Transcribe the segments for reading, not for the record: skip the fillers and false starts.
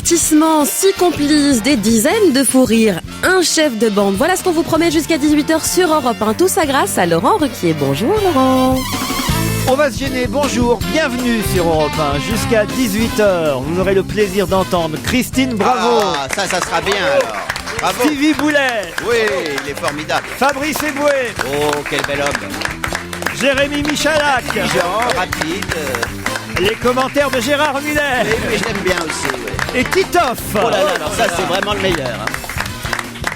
divertissement, 6 complices, des dizaines de fous rires, un chef de bande. Voilà ce qu'on vous promet jusqu'à 18h sur Europe 1. Tout ça grâce à Laurent Ruquier. Bonjour Laurent. On va se gêner, bonjour, bienvenue sur Europe 1. Jusqu'à 18h, vous aurez le plaisir d'entendre Christine Bravo. Ah, ça sera bien alors. Bravo. Stevie Boulet. Oui, il est formidable. Fabrice Eboué. Oh, quel bel homme. Jérémy Michalak. Genre, rapide. Les commentaires de Gérard Muller. Oui, je l'aime bien aussi. Oui. Et Titoff. Oh là là, alors ça c'est vraiment le meilleur. Hein.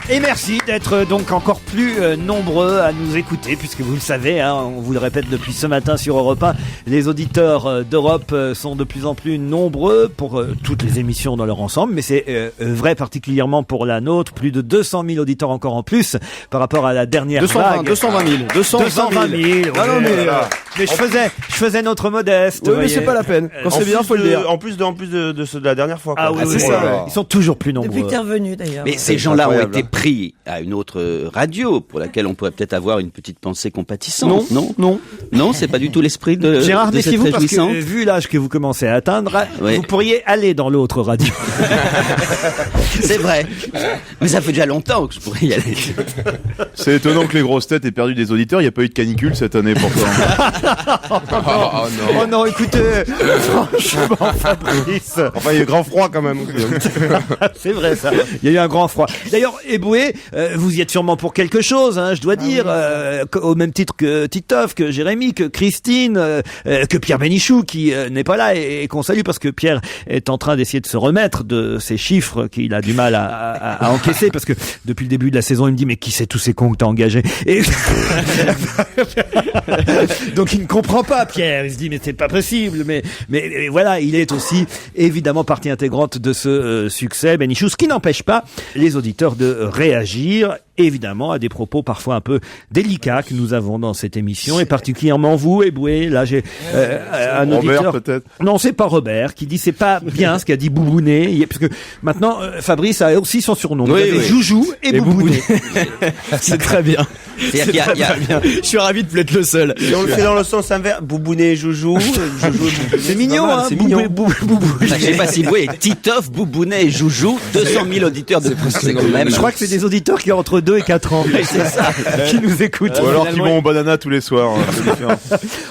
Et merci d'être donc encore plus nombreux à nous écouter, puisque vous le savez, hein, on vous le répète depuis ce matin sur Europe 1, les auditeurs d'Europe sont de plus en plus nombreux pour toutes les émissions dans leur ensemble, mais c'est vrai particulièrement pour la nôtre, plus de 200 000 auditeurs encore en plus par rapport à la dernière vague. 220 000. 220 000. Non, Mais je faisais notre modeste. Oui, mais c'est pas la peine. Quand c'est bien, faut le dire. En plus de ceux de la dernière fois. Quoi. Ah oui, c'est ça. Ils sont toujours plus nombreux. Depuis que t'es revenu d'ailleurs. Mais ces gens-là ont été pris à une autre radio pour laquelle on pourrait peut-être avoir une petite pensée compatissante. Non, c'est pas du tout l'esprit de Gérard, de cette méfiez-vous parce réjouissante. que vu l'âge que vous commencez à atteindre, Oui. vous pourriez aller dans l'autre radio. C'est vrai. Mais ça fait déjà longtemps que je pourrais y aller. C'est étonnant que les grosses têtes aient perdu des auditeurs. Il n'y a pas eu de canicule cette année pourtant. Oh non, écoutez, franchement, Fabrice. Enfin, il y a eu grand froid quand même. C'est vrai ça. Il y a eu un grand froid. D'ailleurs, Eboué, vous y êtes sûrement pour quelque chose, hein, je dois dire, au même titre que Titoff, que Jérémy, que Christine, que Pierre Bénichou, qui n'est pas là et qu'on salue parce que Pierre est en train d'essayer de se remettre de ces chiffres qu'il a du mal à encaisser, parce que depuis le début de la saison, il me dit mais qui c'est tous ces cons que t'as engagés et... Donc il ne comprend pas, Pierre. Il se dit mais c'est pas possible. Mais voilà, il est aussi évidemment partie intégrante de ce succès, Bénichou, ce qui n'empêche pas les auditeurs de réagir, évidemment, à des propos parfois un peu délicats que nous avons dans cette émission, et particulièrement vous, Eboué. Là, j'ai un auditeur. Robert, peut-être. Non, c'est pas Robert qui dit c'est pas bien ce qu'a dit Boubounet, parce que maintenant Fabrice a aussi son surnom. Oui, Vous avez oui. Joujou et Boubounet. C'est très bien. C'est-à-dire qu'il y a- Je suis ravi de être le seul. Si on le fait dans le sens inverse, Boubounet, Joujou, C'est mignon, hein. c'est mignon. je sais pas si vous voyez, Titoff, Boubounet et Joujou, 200 000 auditeurs de c'est quand même. Je crois que c'est des auditeurs qui ont entre 2 et 4 ans. C'est ça. Qui nous écoutent. ou alors qui vont au banana tous les soirs. Hein, c'est différent.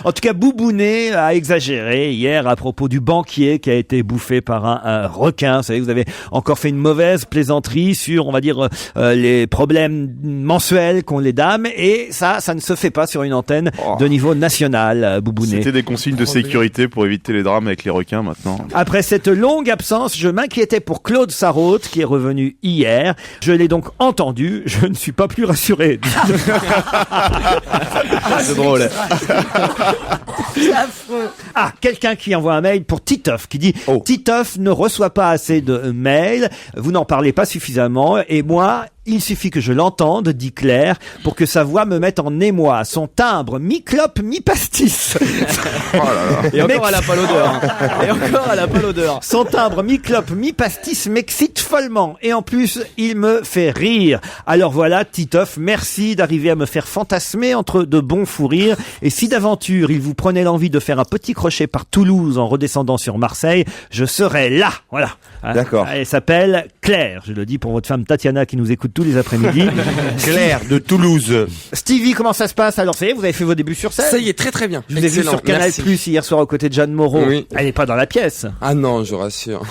En tout cas, Boubounet a exagéré hier à propos du banquier qui a été bouffé par un requin. Vous savez, vous avez encore fait une mauvaise plaisanterie sur, on va dire, les problèmes mensuels qu'ont les dames. Et ça ne se fait pas sur une antenne de niveau national, Boubounet. C'était des consignes de sécurité pour éviter les drames avec les requins maintenant. Après cette longue absence, je m'inquiétais pour Claude Sarraute qui est revenu hier. Je l'ai donc entendu. Je ne suis pas plus rassuré. C'est drôle. C'est affreux. Ah, quelqu'un qui envoie un mail pour Titoff qui dit Oh. Titoff ne reçoit pas assez de mails, vous n'en parlez pas suffisamment et moi, il suffit que je l'entende, dit Claire, pour que sa voix me mette en émoi. Son timbre, mi-clope, mi-pastis. Et encore, elle a pas l'odeur. Et encore, elle a pas l'odeur. Son timbre, mi-clope, mi-pastis, m'excite follement. Et en plus, il me fait rire. Alors voilà, Titoff, merci d'arriver à me faire fantasmer entre de bons fous rires. Et si d'aventure, il vous prenait l'envie de faire un petit crochet par Toulouse en redescendant sur Marseille, je serai là. Voilà. Hein. D'accord. Elle s'appelle Claire. Je le dis pour votre femme Tatiana qui nous écoute tous les après-midi. Claire de Toulouse. Stevie, comment ça se passe? Alors, ça y est, vous avez fait vos débuts sur scène? Ça y est, très très bien. Je vous ai vu Excellent. sur Canal Merci. Plus hier soir aux côtés de Jeanne Moreau. Oui. Elle n'est pas dans la pièce. Ah non, je rassure.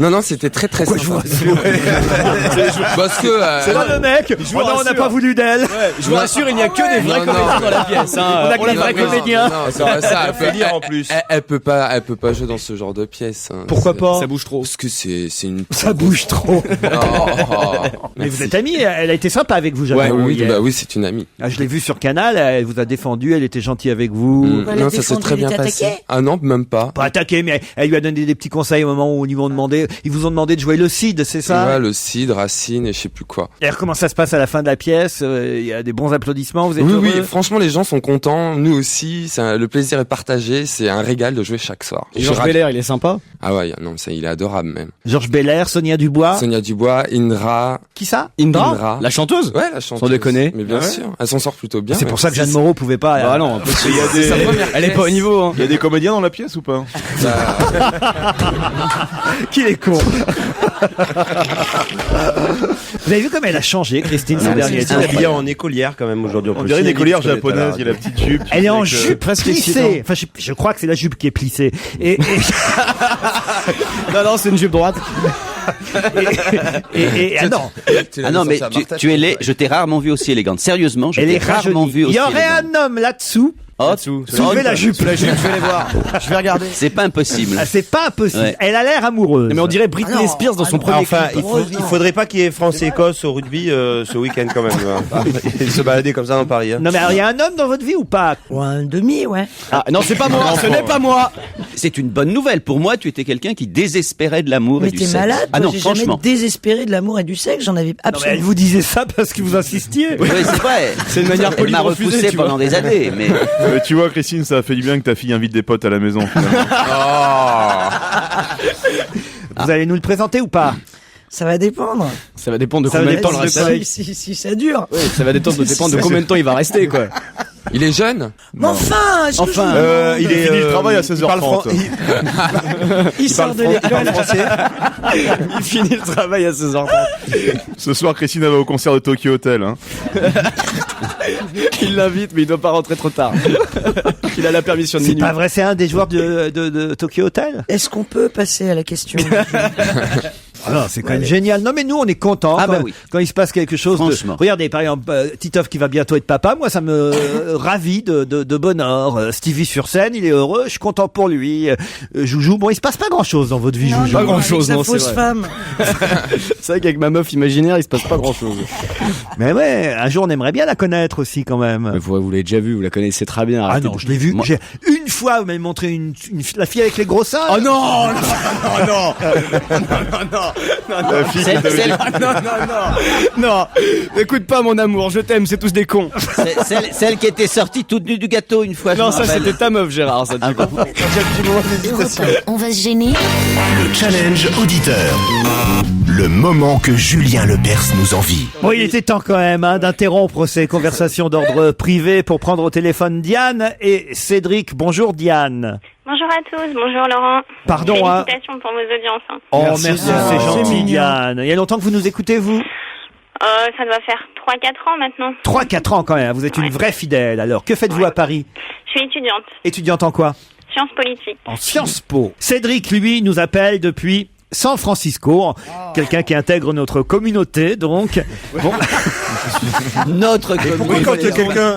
Non, c'était très très Pourquoi sympa. je vous rassure? Parce que C'est pas le mec. Oh non, on n'a pas voulu d'elle. je vous rassure, il n'y a que des vrais comédiens dans la pièce. Hein. On a que des vrais comédiens. Non, ça fait lire en plus. Elle peut pas jouer dans ce genre de pièce. Hein. Pourquoi pas? Ça bouge trop. Parce que c'est une. Ça bouge trop. Oh, Mais vous êtes amis. Elle a été sympa avec vous, Jeanne Ouais, Moreau, oui, hier. bah oui, c'est une amie. Ah, je l'ai vu sur Canal. Elle vous a défendu. Elle était gentille avec vous. Elle a Non, ça s'est défendu, très elle bien était passé. attaquée. Ah non, même pas. Pas attaqué, mais elle lui a donné des petits conseils au moment où ils vous ont demandé de jouer le Cid, c'est ça? Ouais, le Cid, Racine et je sais plus quoi. Et alors, comment ça se passe à la fin de la pièce? Il y a des bons applaudissements. Vous êtes Oui, heureux? oui, franchement, les gens sont contents. Nous aussi, le plaisir est partagé. C'est un régal de jouer chaque soir. Je suis ravi. Belair, il est sympa. Ah ouais, non, ça, il est adorable même. Georges Belair, Sonia Dubois. Sonia Dubois, Indra, Qui ça? Indra. La chanteuse? Ouais, la chanteuse. Sans déconner. Mais bien sûr, elle s'en sort plutôt bien. C'est pour ça que Jeanne Moreau pouvait pas. Bah non, parce qu'il y a des... Elle est pas au niveau, hein. Il y a des comédiens dans la pièce ou pas? Qu'il est con. Vous avez vu comme elle a changé, Christine, ces derniers temps? Elle est habillée en écolière quand même aujourd'hui. On dirait une écolière japonaise, il y a la petite jupe. Elle est en avec, jupe presque plissée. Enfin, je crois que c'est la jupe qui est plissée. Et Non, c'est une jupe droite. ah non, Ah non, mais tu es laid. Je t'ai rarement vu aussi élégante. Sérieusement, je elle t'ai est rarement rajeunie. vu Il aussi y aurait élégante. un homme là-dessous. Oh, Soulevez la jupe. Je vais les voir. Je vais regarder. c'est pas impossible. Ah, c'est pas impossible. Ouais. Elle a l'air amoureuse. Mais on dirait Britney Spears dans son premier Enfin, clip. il faudrait pas qu'il y ait France-Écosse au rugby ce week-end quand même. Et se balader comme ça dans Paris. Hein. Non mais alors, il y a un homme dans votre vie ou pas? Ou un demi, ouais. Ah, non, c'est pas moi. Ce n'est pas moi. C'est une bonne nouvelle. Pour moi, tu étais quelqu'un qui désespérait de l'amour Mais et du t'es sexe. malade? Ah Moi, non, j'ai franchement. jamais désespéré de l'amour et du sexe, j'en avais Non, mais elle absolument. vous disait ça parce que vous insistiez. Oui, c'est vrai. C'est une manière Elle polie m'a de refuser, repoussé tu vois. pendant des années, mais Tu vois, Christine, ça a fait du bien que ta fille invite des potes à la maison. Finalement. Vous allez nous le présenter ou pas? Ça va dépendre. Ça va dépendre de Ça va combien de temps le dépendre reste. Si ça dure. Oui, ça va dépendre de combien de temps il va rester, quoi. Il est jeune. Mais enfin, est-ce que je Enfin, vous demande Il finit le travail à 16h30. il sort de l'école. il finit le travail à 16h30. Ce soir, Christine va au concert de Tokyo Hotel. Hein. Il l'invite, mais il doit pas rentrer trop tard. Il a la permission de C'est minuit. pas vrai, c'est un des joueurs de Tokyo Hotel? Est-ce qu'on peut passer à la question? Ah non, c'est quand même génial. Non mais nous on est contents Ah quand, bah oui. quand il se passe quelque chose. Franchement. Regardez par exemple Titoff qui va bientôt être papa. Moi ça me ravit de bonheur. Stevie sur scène, il est heureux. Je suis content pour lui. Joujou, bon il se passe pas grand chose dans votre vie, Joujou. Pas grand-chose, avec non, sa c'est fausse vrai. femme. C'est vrai qu'avec ma meuf imaginaire, il se passe pas grand-chose. Mais ouais, un jour on aimerait bien la connaître aussi quand même. Mais vous l'avez déjà vu, vous la connaissez très bien. Ah arrêtez non, de- je l'ai vu. Moi- J'ai une fois, vous m'avez montré la fille avec les gros seins. Oh non, La fille qui Celle- t'avait celle- non, n'écoute pas mon amour, je t'aime, c'est tous des cons. celle qui était sortie toute nue du gâteau une fois. je Non, me ça rappelle. c'était ta meuf, Gérard. Ça, Ah bon. On va se gêner. Le challenge auditeur. Le moment que Julien Lepers nous envie. Bon, il était temps quand même d'interrompre ces conversations d'ordre privé pour prendre au téléphone Diane et Cédric. Bonjour Diane. Bonjour à tous, bonjour Laurent. Pardon. Félicitations pour vos audiences. Hein. Oh Merci, merci, Diane. c'est Oh, gentil c'est mignon. Diane. Il y a longtemps que vous nous écoutez vous? Ça doit faire 3-4 ans maintenant. 3-4 ans quand même. Vous êtes une vraie fidèle. Alors, que faites-vous à Paris? Je suis étudiante, Étudiante en quoi? sciences politiques. En Sciences Po. Cédric, lui, nous appelle depuis San Francisco. Quelqu'un qui intègre notre communauté, donc. Bon. Notre Pourquoi quand quelqu'un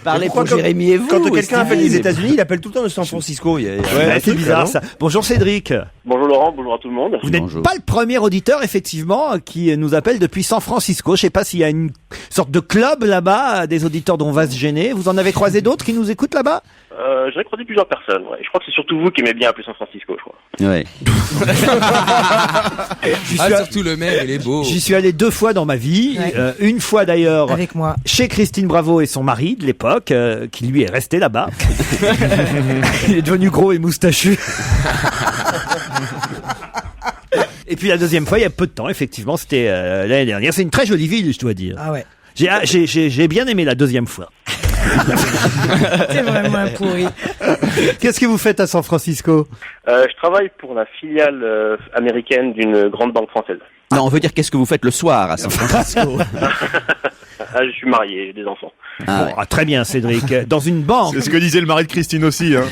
Parlez pour Jérémy et vous. quand quelqu'un appelle les Stevie. États-Unis, il appelle tout le temps de San Francisco. Il y a un Ouais, c'est truc, bizarre là, ça. Bonjour Cédric. Bonjour Laurent, bonjour à tout le monde. Vous n'êtes Bonjour. pas le premier auditeur, effectivement, qui nous appelle depuis San Francisco. Je sais pas s'il y a une sorte de club là-bas, des auditeurs dont on va se gêner. Vous en avez croisé d'autres qui nous écoutent là-bas? J'en ai croisé plusieurs personnes. Ouais. Je crois que c'est surtout vous qui aimez bien appeler San Francisco, je crois. Ouais. Surtout le maire, il est beau. J'y suis allé 2 fois dans ma vie. Ouais. Une fois d'ailleurs Avec moi. chez Christine Bravo et son mari de l'époque, qui lui est resté là-bas. Il est devenu gros et moustachu. Et puis la deuxième fois, il y a peu de temps, effectivement, c'était l'année dernière. C'est une très jolie ville, je dois dire. Ah ouais. J'ai bien aimé la deuxième fois. C'est vraiment un pourri. Qu'est-ce que vous faites à San Francisco? Je travaille pour la filiale américaine d'une grande banque française. Non, on veut dire qu'est-ce que vous faites le soir à San Francisco. Je suis marié, j'ai des enfants. Ah, ouais. Ah, très bien, Cédric. Dans une banque, C'est ce que disait le mari de Christine aussi. Hein.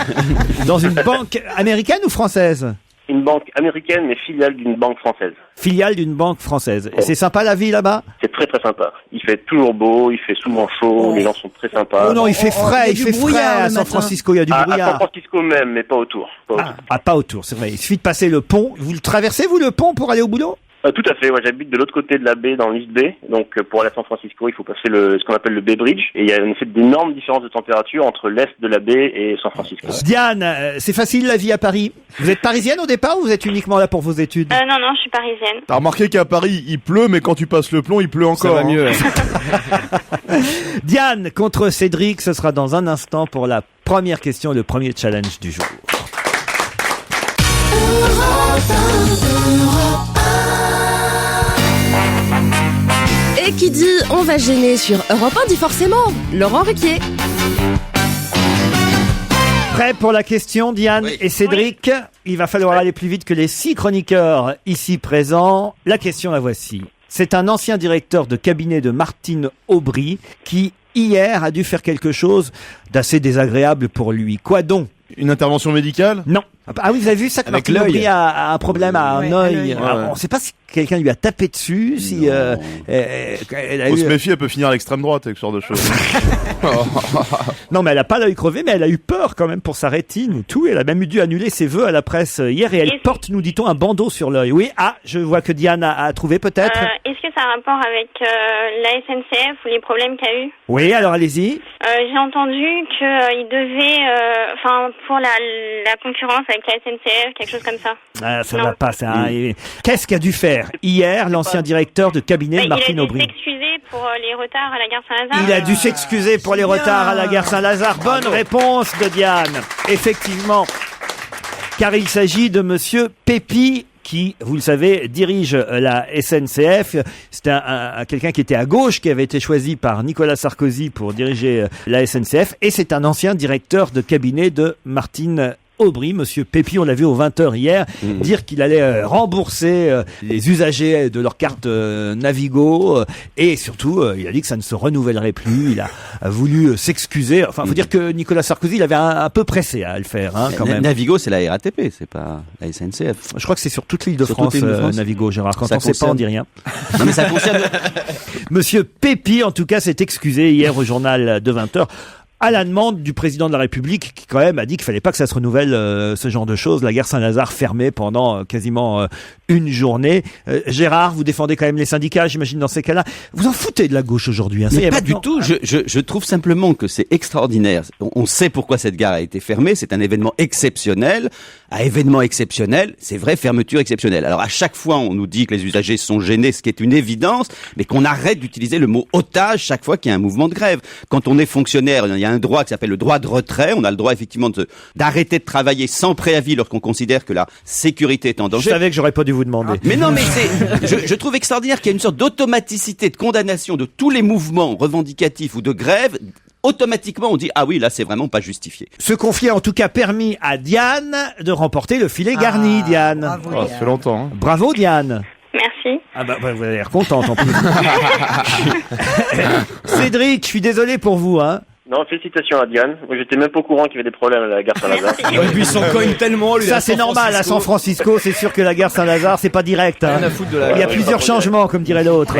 dans une banque américaine ou française? Une banque américaine, mais filiale d'une banque française. Filiale d'une banque française. Et c'est sympa la vie là-bas? C'est très très sympa. Il fait toujours beau, il fait souvent chaud, les gens sont très sympas. Oh non, il fait frais, il y a il du fait brouillard frais le à San matin. Francisco, il y a du À San brouillard. Francisco même, mais pas autour. Pas autour. Ah, pas autour, c'est vrai. Il suffit de passer le pont. Vous le traversez, vous, le pont, pour aller au boulot? Tout à fait, ouais, j'habite de l'autre côté de la baie, dans l'East Bay. Donc pour aller à San Francisco, il faut passer ce qu'on appelle le Bay Bridge. Et il y a en effet d'énormes différences de température entre l'est de la baie et San Francisco. Diane, c'est facile la vie à Paris. Vous êtes parisienne au départ ou vous êtes uniquement là pour vos études? Non, je suis parisienne. T'as remarqué qu'à Paris, il pleut, mais quand tu passes le plomb, il pleut encore. Ça va mieux. Diane contre Cédric, ce sera dans un instant pour la première question, le premier challenge du jour. Et qui dit on va gêner sur Europe 1 dit forcément Laurent Ruquier. Prêt pour la question, Diane et Cédric? Il va falloir aller plus vite que les 6 chroniqueurs ici présents. La question, la voici. C'est un ancien directeur de cabinet de Martine Aubry qui, hier, a dû faire quelque chose d'assez désagréable pour lui. Quoi donc? Une intervention médicale? Non. Ah oui, vous avez vu ça que Avec Martine l'œil. Aubry a un problème à un œil. Ouais. Alors, on ne sait pas si quelqu'un lui a tapé dessus, si elle a On eu... se méfie, elle peut finir à l'extrême droite avec ce genre de choses. Non, mais elle a pas l'œil crevé, mais elle a eu peur quand même pour sa rétine et tout. Elle a même dû annuler ses vœux à la presse hier et elle porte, nous dit-on, un bandeau sur l'œil. Oui, je vois que Diane a trouvé peut-être. Est-ce que ça a un rapport avec la SNCF ou les problèmes qu'il y a eu? Oui, alors allez-y. J'ai entendu qu'il devait, pour la concurrence avec la SNCF, quelque chose comme ça. Ah, ça va pas, ça. Qu'est-ce qu'a dû faire hier l'ancien directeur de cabinet de Martine Aubry? Il a dû s'excuser pour les retards à la gare Saint-Lazare. Il a dû s'excuser pour les retards à la gare Saint-Lazare. Bonne réponse de Diane. Effectivement. Car il s'agit de monsieur Pépi, qui, vous le savez, dirige la SNCF. C'était quelqu'un qui était à gauche, qui avait été choisi par Nicolas Sarkozy pour diriger la SNCF. Et c'est un ancien directeur de cabinet de Martine Aubry, monsieur Pépi, on l'a vu aux 20h hier, dire qu'il allait rembourser les usagers de leur carte Navigo et surtout, il a dit que ça ne se renouvellerait plus. Il a voulu s'excuser. Enfin, faut dire que Nicolas Sarkozy, il avait un peu pressé à le faire, quand même. Navigo, c'est la RATP, c'est pas la SNCF. Je crois que c'est sur toute l'île de France, Navigo, Gérard. Quand on ne sait pas, on dit rien. Non, mais ça concerne... Monsieur Pépi, en tout cas, s'est excusé hier au journal de 20h. À la demande du président de la République, qui quand même a dit qu'il fallait pas que ça se renouvelle ce genre de choses. La gare Saint-Lazare fermée pendant quasiment une journée. Gérard, vous défendez quand même les syndicats, j'imagine, dans ces cas-là. Vous en foutez de la gauche aujourd'hui, Mais pas du tout. Je trouve simplement que c'est extraordinaire. On sait pourquoi cette gare a été fermée. C'est un événement exceptionnel. À événement exceptionnel, c'est vrai, fermeture exceptionnelle. Alors à chaque fois, on nous dit que les usagers sont gênés, ce qui est une évidence, mais qu'on arrête d'utiliser le mot otage chaque fois qu'il y a un mouvement de grève. Quand on est fonctionnaire, il y a un droit qui s'appelle le droit de retrait. On a le droit effectivement d'arrêter de travailler sans préavis lorsqu'on considère que la sécurité est en danger. Je savais que j'aurais pas dû vous demander. Mais non, mais je trouve extraordinaire qu'il y ait une sorte d'automaticité de condamnation de tous les mouvements revendicatifs ou de grève. Automatiquement, on dit ah oui, là c'est vraiment pas justifié. Ce conflit a en tout cas permis à Diane de remporter le filet garni, Diane. Bravo, ça fait longtemps. Bravo, Diane. Merci. Ah bah, vous avez l'air contente en plus. Cédric, je suis désolé pour vous, Non, félicitations à Diane. Moi, j'étais même pas au courant qu'il y avait des problèmes à la gare Saint-Lazare. Et puis ils s'en cognent tellement, lui. Ça, c'est normal. À San Francisco, c'est sûr que la gare Saint-Lazare, c'est pas direct. Rien à foutre de la Il y a gare. plusieurs changements, comme dirait l'autre.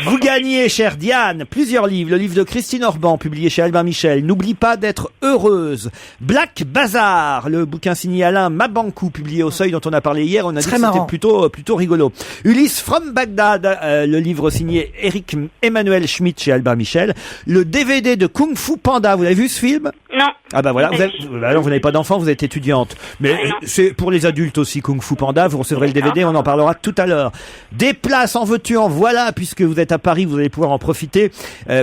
Vous gagnez, chère Diane, plusieurs livres. Le livre de Christine Orban, publié chez Albin Michel. N'oublie pas d'être heureuse. Black Bazar, le bouquin signé Alain Mabankou, publié au Seuil, dont on a parlé hier. On a dit que c'était plutôt rigolo. Ulysse from Bagdad, le livre signé Eric Emmanuel Schmitt chez Albin Michel. Le DVD de Kung Fu Panda. Vous avez vu ce film? Non. Ah bah voilà, vous n'avez pas d'enfant, vous êtes étudiante. Mais c'est pour les adultes aussi, Kung Fu Panda, vous recevrez le DVD, on en parlera tout à l'heure. Des places en veux-tu, en voilà, puisque vous êtes à Paris, vous allez pouvoir en profiter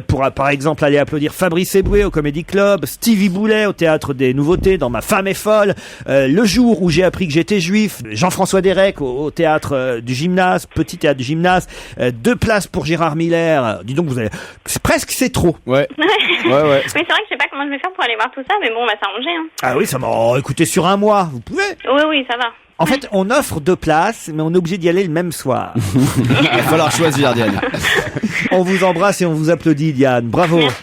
pour par exemple aller applaudir Fabrice Eboué au Comedy Club, Stevie Boulet au Théâtre des Nouveautés dans Ma femme est folle, le jour où j'ai appris que j'étais juif, Jean-François Derek au Théâtre du Gymnase, Petit Théâtre du Gymnase, 2 places pour Gérard Miller. Dis donc, c'est trop. Ouais. Oui, c'est vrai que je sais pas comment je vais faire pour aller voir tout ça, mais bon, on va s'arranger. Ah oui, ça m'a... écoutez, sur un mois, vous pouvez. Oui, ça va. En fait, on offre 2 places, mais on est obligé d'y aller le même soir. Il va falloir choisir, Diane. On vous embrasse et on vous applaudit, Diane. Bravo. Merci.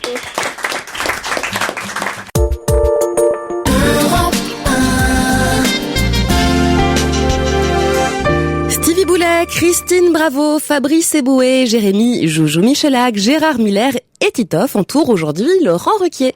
Stevie Boulet, Christine Bravo, Fabrice Eboué, Jérémy Joujou Michelak, Gérard Miller et Titoff entourent aujourd'hui Laurent Ruquier.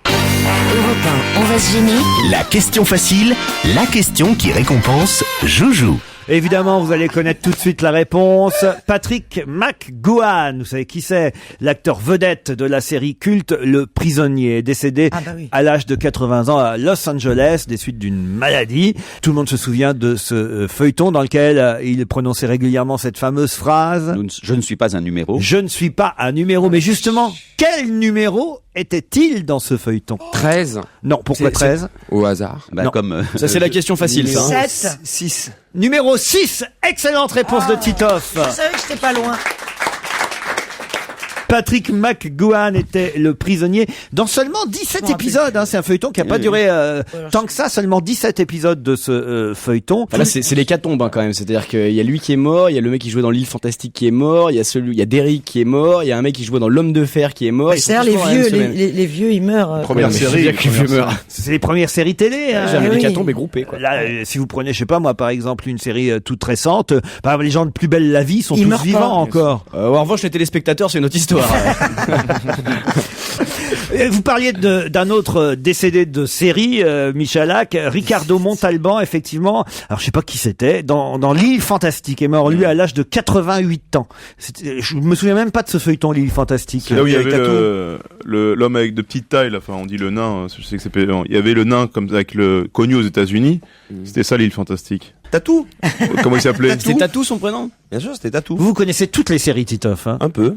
Europe 1, on va se gêner. La question facile, la question qui récompense Joujou. Évidemment, vous allez connaître tout de suite la réponse. Patrick McGowan, vous savez qui c'est? L'acteur vedette de la série culte Le Prisonnier, décédé à l'âge de 80 ans à Los Angeles des suites d'une maladie. Tout le monde se souvient de ce feuilleton dans lequel il prononçait régulièrement cette fameuse phrase. Je ne suis pas un numéro. Je ne suis pas un numéro. Mais justement, quel numéro était-il dans ce feuilleton? 13. Non, pourquoi 13? Au hasard. Non. Ça, c'est la question facile, ça. 7. Patrick McGowan était le prisonnier dans seulement 17 épisodes. Hein. C'est un feuilleton qui a pas duré tant que ça, seulement 17 épisodes de ce feuilleton. Enfin, là, c'est l'hécatombe hein, quand même. C'est-à-dire qu'il y a lui qui est mort, il y a le mec qui jouait dans l'île fantastique qui est mort, il y a Derrick qui est mort, il y a un mec qui jouait dans l'homme de fer qui est mort. C'est-à-dire les vieux, ils meurent. Première série. C'est les premières séries télé. Hein. Jamais l'hécatombe est groupé, quoi. Là, si vous prenez, je sais pas moi, par exemple, une série toute récente, par exemple, les gens de Plus belle la vie sont tous vivants encore. En revanche, les téléspectateurs, c'est une autre histoire. Vous parliez d'un autre décédé de série, Michalak, Ricardo Montalban, effectivement. Alors, je sais pas qui c'était. Dans l'île fantastique, est mort, lui, à l'âge de 88 ans. Je me souviens même pas de ce feuilleton, l'île fantastique. C'est là où il y avait l'homme avec de petites tailles, là. Enfin, on dit le nain, je sais que c'est, il y avait le nain comme avec le connu aux États-Unis. C'était ça, l'île fantastique. Tatou. Comment il s'appelait? C'était Tatou son prénom? Bien sûr, c'était Tatou. Vous connaissez toutes les séries Titoff, hein? Un peu.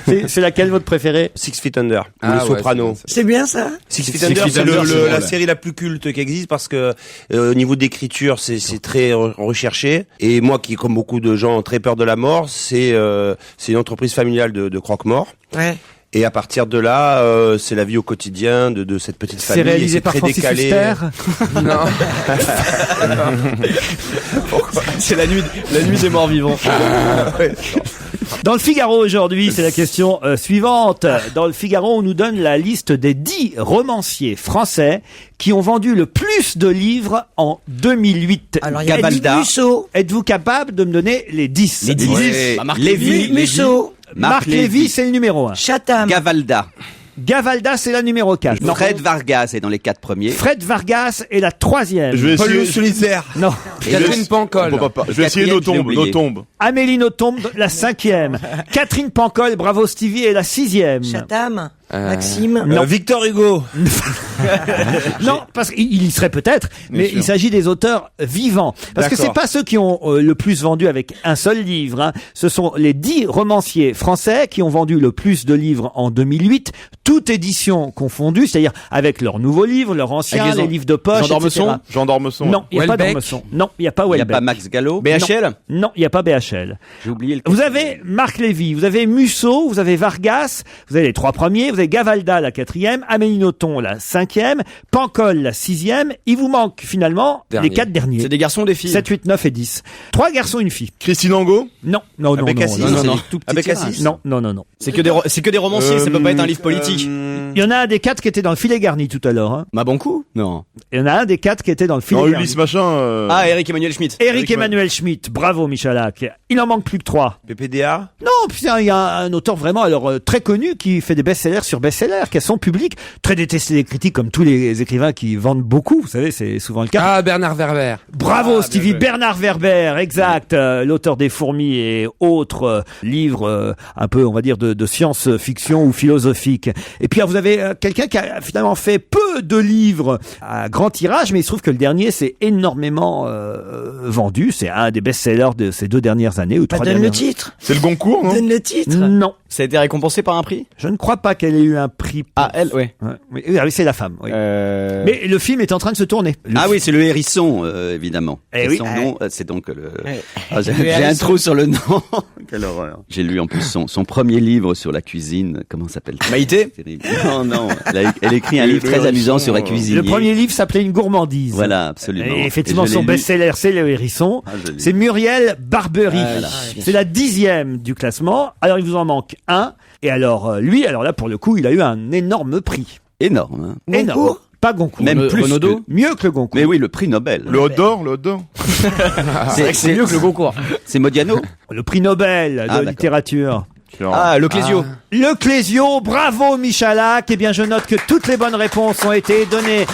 C'est laquelle votre préférée? Six Feet Under. Ou Les Sopranos. C'est bien ça? Six Feet Under, c'est la série la plus culte qui existe parce que au niveau d'écriture, c'est très recherché. Et moi, qui comme beaucoup de gens très peur de la mort, c'est une entreprise familiale de croque-mort. Ouais. Et à partir de là, c'est la vie au quotidien de cette petite famille. C'est réalisé par Francis Huster. Non. C'est la nuit des morts vivants. Dans le Figaro aujourd'hui, c'est la question suivante. Dans le Figaro, on nous donne la liste des 10 romanciers français qui ont vendu le plus de livres en 2008. Alors, il y a Edith Musso. Êtes-vous capable de me donner les 10? Les 10. Ouais. Marc Lévy. Musso. Marc Lévy, c'est le numéro 1. Chatham. Gavalda. Gavalda, c'est la numéro 4. Fred Vargas est dans les 4 premiers. Fred Vargas est la 3e. Je vais Paul essayer. Le Solitaire. Non. Catherine Pancol. Je vais essayer nos oublié. tombes. Amélie Nothomb, la 5e. Catherine Pancol, bravo Stevie, est la 6e. Chatham. Maxime. Victor Hugo. Non, parce qu'il y serait peut-être, mais sûr. il s'agit des auteurs vivants. Parce que c'est pas ceux qui ont le plus vendu avec un seul livre. Hein. Ce sont les 10 romanciers français qui ont vendu le plus de livres en 2008, toute édition confondue, c'est-à-dire avec leurs nouveaux livres, leurs anciens, les livres de poche, etc. Jean d'Ormesson. Non, il n'y a pas Houellebecq. d'Ormesson. Non, il n'y a pas Il n'y a Houellebecq. pas Max Gallo. BHL? Non, il n'y a pas BHL. J'ai oublié le. Vous avez Marc Lévy, vous avez Musso, vous avez Vargas, vous avez les 3 premiers, vous avez Gavalda la 4e, Amélie Nothomb la 5e, Pancol la 6e. Il vous manque finalement les 4 derniers. C'est des garçons ou des filles? 7, 8, 9 et 10. 3 garçons, une fille. Christine Angot. Non, non, non, Avec non, Assis. non, non, Avec Assis. non, non, non, non. C'est que des romanciers, ça peut pas être un livre politique. Il y en a un des 4 qui était dans le filet garni tout à l'heure. Hein. Mabankou? Non. Il y en a un des 4 qui était dans le filet Non, garni. Ulysse machin. Ah, Eric Emmanuel Schmitt. Éric Emmanuel Schmitt, bravo Michalak. Il en manque plus que 3. PPDA. Non, putain, il y a un auteur vraiment très connu qui fait des best-sellers sur best-sellers, qui a son public, très détesté des critiques comme tous les écrivains qui vendent beaucoup, vous savez, c'est souvent le cas. Ah, Bernard Werber. Bravo Stevie, Bernard Werber, exact, l'auteur des Fourmis et autres livres un peu, on va dire, de science-fiction ou philosophique. Et puis vous avez quelqu'un qui a finalement fait peu de livres à grand tirage, mais il se trouve que le dernier s'est énormément vendu, c'est un des best-sellers de ces 2 dernières années ou 3 Donne dernières. le titre. C'est le Goncourt, non? Donne le titre. Non, Ça a été récompensé par un prix? je ne crois pas qu'elle ait eu un prix. Ah, elle, ouais. Ouais. Oui, c'est la femme. Oui. Mais le film est en train de se tourner. Ah oui, c'est le hérisson, évidemment. Eh Et oui. son nom, c'est donc le. Ah, j'ai un trou sur le nom. Quelle horreur. J'ai lu en plus son premier livre sur la cuisine. Comment s'appelle-t-il? Maïté? Terrible. Non. Elle écrit un livre très amusant sur la cuisine. Le premier livre s'appelait Une gourmandise. Voilà, absolument. Et effectivement, Et je l'ai son lu. best-seller, c'est Le Hérisson. Ah, je l'ai C'est Muriel Barbery. Voilà. C'est la 10e du classement. Alors, il vous en manque un. Et alors, lui, alors là, pour le coup, il a eu un énorme prix. Énorme. Hein. Énorme. Pas Goncourt. Même plus. Renaudot? Mieux que le Goncourt. Mais oui, le prix Nobel. Le Hot d'Or. C'est mieux que le Goncourt. C'est Modiano. Le prix Nobel de d'accord. littérature. Ah, le Clésio. Le Clésio, bravo Michalak. Eh bien, je note que toutes les bonnes réponses ont été données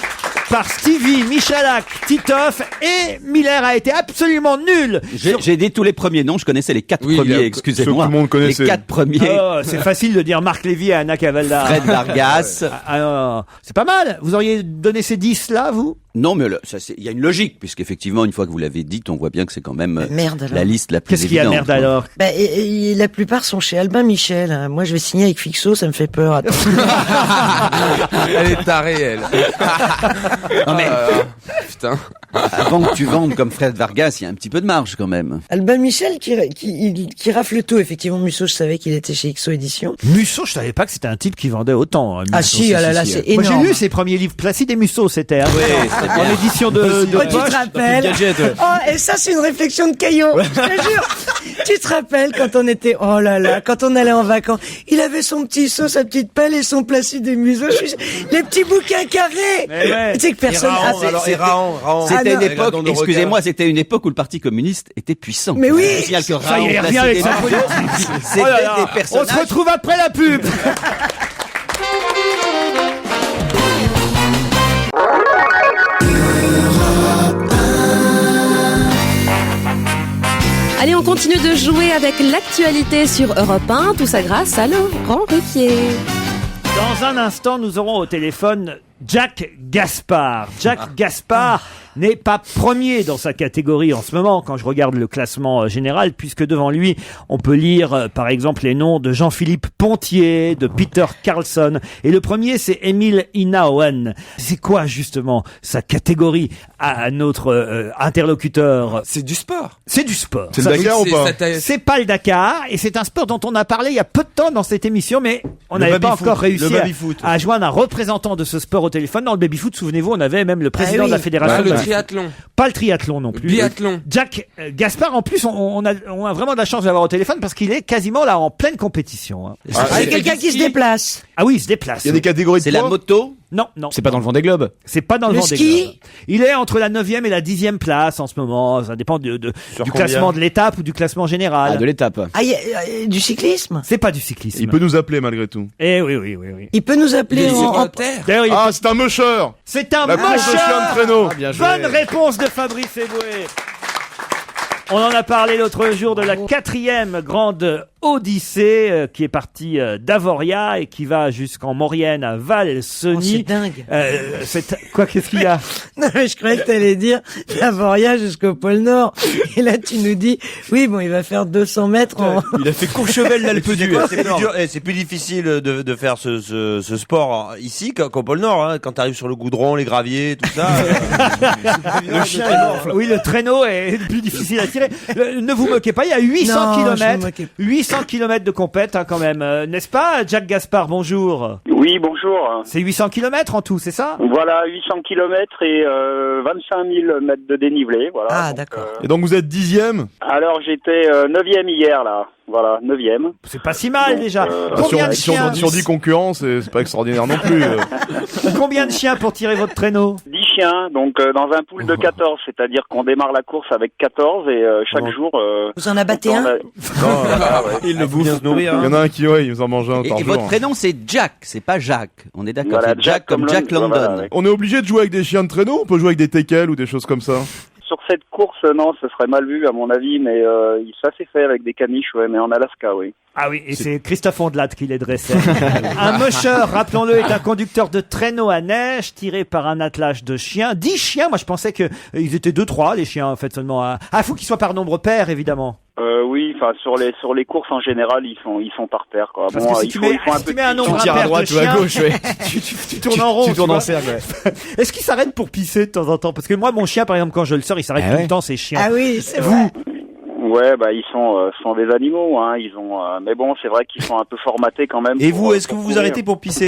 par Stevie, Michalak, Titoff et Miller a été absolument nul. J'ai dit tous les premiers noms, je connaissais les 4 Oui, premiers, ceux excusez-moi. que tout le monde connaissait. Les 4 premiers. Oh, c'est facile de dire Marc Lévy et Anna Cavalda. Fred Vargas. Alors, c'est pas mal. Vous auriez donné ces 10 là, vous? Non, mais il y a une logique, puisqu'effectivement, une fois que vous l'avez dite, on voit bien que c'est quand même Merde, alors. la liste la plus Qu'est-ce qu'il y a évidente. merde alors? Bah, et la plupart sont chez Albin Michel. Moi, je vais signer avec Fixo, ça me fait peur. Attends. Elle est tarée, elle. Non, mais putain. avant que tu vendes comme Fred Vargas, il y a un petit peu de marge quand même. Albin Michel qui rafle tout. Effectivement, Musso, je savais qu'il était chez XO Édition. Musso, je savais pas que c'était un type qui vendait autant. Ah si, ah là là, c'est Moi énorme. j'ai lu ses premiers livres, Placide et Musso, c'était en édition de Oh, tu poche. te rappelles? Oh, et ça, c'est une réflexion de Caillot. Je te jure. Tu te rappelles quand on était, oh là là, quand on allait en vacances, il avait son petit seau, sa petite pelle et son Placide et Musso. Les petits bouquins carrés. Ouais. Tu sais que personne. C'était une non. époque, excusez-moi, c'était une époque où le Parti communiste était puissant. Mais oui. Je signale que Ça y est, Raon, revient avec sa Placide et politique. Musso, c'était Oh là là. des personnages. On se retrouve après la pub. Allez, on continue de jouer avec l'actualité sur Europe 1, tout ça grâce à Laurent Ruquier. Dans un instant, nous aurons au téléphone Jack Gaspard. Jack Gaspard n'est pas premier dans sa catégorie en ce moment quand je regarde le classement général, puisque devant lui, on peut lire par exemple les noms de Jean-Philippe Pontier, de Peter Carlson, et le premier c'est Emile Inaouen. C'est quoi justement sa catégorie à notre interlocuteur? C'est du sport. C'est du sport. C'est le Dakar ou pas? C'est pas le Dakar, et c'est un sport dont on a parlé il y a peu de temps dans cette émission, mais on Le n'avait pas baby-foot. encore réussi Le baby-foot. à joindre un représentant de ce sport au téléphone. Dans le baby-foot, souvenez-vous, on avait même le président de la fédération. Le triathlon. Pas le triathlon non plus. Biathlon. Jack Gaspard, en plus, on a vraiment de la chance de l'avoir au téléphone parce qu'il est quasiment là en pleine compétition. C'est quelqu'un qui se déplace. Ah oui, il se déplace. Il y a des catégories de C'est la poids. moto. Non, non. C'est pas dans le Vendée Globe. C'est pas dans le Le Vendée ski Globe. Il est entre la 9e et la 10e place en ce moment. Ça dépend du combien classement de l'étape ou du classement général. Ah, de l'étape. Ah, il y a du cyclisme. C'est pas du cyclisme. Il peut nous appeler malgré tout. Eh oui, oui, oui, oui. Il peut nous appeler en terre. D'ailleurs, Ah, c'est un mocheur. c'est un La course de chien mocheur. de traîneau. Bien joué. Bonne réponse de Fabrice Eboué. On en a parlé l'autre jour de la 4e grande Odyssée qui est partie d'Avoria et qui va jusqu'en Maurienne à Oh, c'est Val-Sony. dingue. Quoi, qu'est-ce qu'il y a? Non, mais je croyais que t'allais dire Avoria jusqu'au pôle Nord. Et là, tu nous dis, oui, bon, il va faire 200 mètres en... Il a fait Courchevel l'Alpe d'Huez. C'est plus difficile de faire ce sport ici qu'au pôle Nord. Hein. Quand tu arrives sur le goudron, les graviers, tout ça. Le chien est mort. Oui, le traîneau est plus difficile à tirer. Ne vous moquez pas, il y a 800 Non, je me kilomètres. moquais. 800 kilomètres de compète, hein, quand même. N'est-ce pas, Jack Gaspard? Bonjour. Oui, bonjour. C'est 800 kilomètres en tout, c'est ça? Voilà, 800 kilomètres et 25 000 mètres de dénivelé. Voilà. Ah, Donc, d'accord. Et donc vous êtes 10e. alors j'étais 9e hier, là. Voilà, 9e. C'est pas si mal déjà. Ah, Combien de chiens? sur 10 concurrents, c'est pas extraordinaire non plus. Combien de chiens pour tirer votre traîneau? 10 chiens, donc dans un pool de 14, c'est-à-dire qu'on démarre la course avec 14 et chaque jour... Vous en abattez un? Il le bouffe. Il y en a un qui, il nous en mange un par Et jour. votre prénom, c'est Jack, c'est pas Jacques. On est d'accord, Voilà, c'est Jack comme Jack London. voilà, ouais. On est obligé de jouer avec des chiens de traîneau. On peut jouer avec des teckels ou des choses comme ça. Sur cette course, non, ce serait mal vu à mon avis, mais ça s'est fait avec des caniches, ouais, mais en Alaska, oui. Ah oui, et c'est Christophe Ondelat qui les dressait. Un musher, rappelons-le, est un conducteur de traîneau à neige tiré par un attelage de chiens. 10 chiens, moi je pensais que ils étaient 2-3 les chiens en fait seulement. Ah, faut qu'ils soient par nombre pair évidemment. Oui, enfin sur les courses en général, ils sont par terre, quoi. Parce Bon, que si il tu faut- mets, il faut un si peu tu mets un de- nombre Tu tires à impair droite de ou à chiens, gauche, ouais. tu tournes en rond. Tu tournes vois. en cercle, ouais. Est-ce qu'il s'arrête pour pisser de temps en temps? Parce que moi, mon chien, par exemple, quand je le sors, il s'arrête Ah tout ouais. le temps, ces chiens. Ah oui, c'est vrai. Ouais, bah ils sont des animaux, hein. Ils ont, mais bon, c'est vrai qu'ils sont un peu formatés quand même. Et pour, vous, est-ce que pour vous vous courir. arrêtez pour pisser?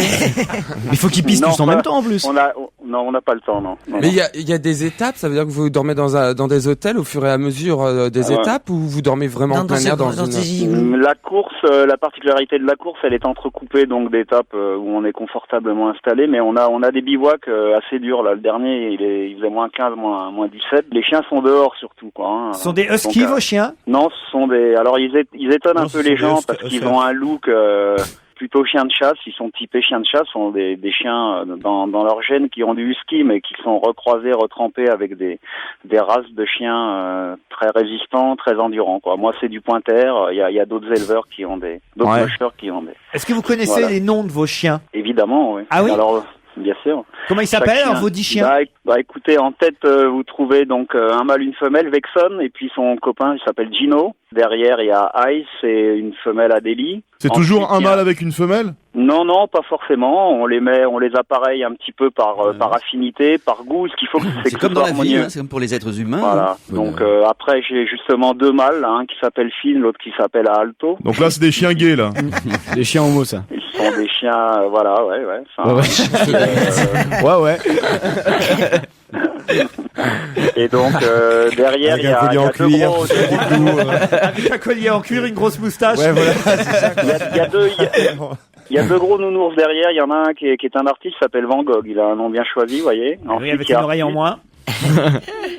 Il faut qu'ils pissent Non, tous en pas- même temps en plus. On n'a pas le temps, non. Non, Mais non. il y a des étapes, ça veut dire que vous dormez dans des hôtels au fur et à mesure des Ah ouais. étapes ou vous dormez vraiment en plein air dans une... ces igloos. La course, la particularité de la course, elle est entrecoupée donc d'étapes où on est confortablement installé, mais on a des bivouacs assez durs là. Le dernier, il faisait moins 15, moins 17. Les chiens sont dehors surtout, quoi. Hein. Ce sont des huskies, Donc, vos chiens? Non, ce sont des. Alors ils étonnent Non, un ce peu sont les des gens husky- parce qu'ils huskies. ont un look plutôt chien de chasse. Ils sont typés chiens de chasse, sont des chiens dans leur gène qui ont du husky, mais qui sont recroisés, retrempés avec des races de chiens très résistants, très endurants. Quoi. Moi, c'est du pointer. Il y a d'autres éleveurs qui ont d'autres Ouais. mushers qui ont des. Est-ce que vous connaissez Voilà. les noms de vos chiens? Évidemment, oui. Ah oui Alors, bien sûr. Comment il s'appelle, alors, vos 10 chiens? Écoutez, en tête, vous trouvez donc un mâle, une femelle, Vexon, et puis son copain, il s'appelle Gino. Derrière, il y a Ice et une femelle, Adélie. C'est toujours un mâle avec une femelle? Non, pas forcément. On les appareille un petit peu par affinité, par goût. Ce qu'il faut, c'est comme dans la vie, hein, c'est comme pour les êtres humains. Voilà. Donc après, j'ai justement 2 mâles, un qui s'appelle Finn, l'autre qui s'appelle Alto. Donc là, c'est des chiens gays, là. Des chiens homo, ça. Ils sont des chiens, voilà, ouais. Enfin, ouais. Et donc derrière, il y a en deux cuir, gros. Avec un collier en cuir, une grosse moustache. Ouais, voilà, c'est ça. Il y a 2 gros nounours derrière. Il y en a un qui est un artiste, qui s'appelle Van Gogh. Il a un nom bien choisi, vous voyez. Oui, avec une oreille en moins.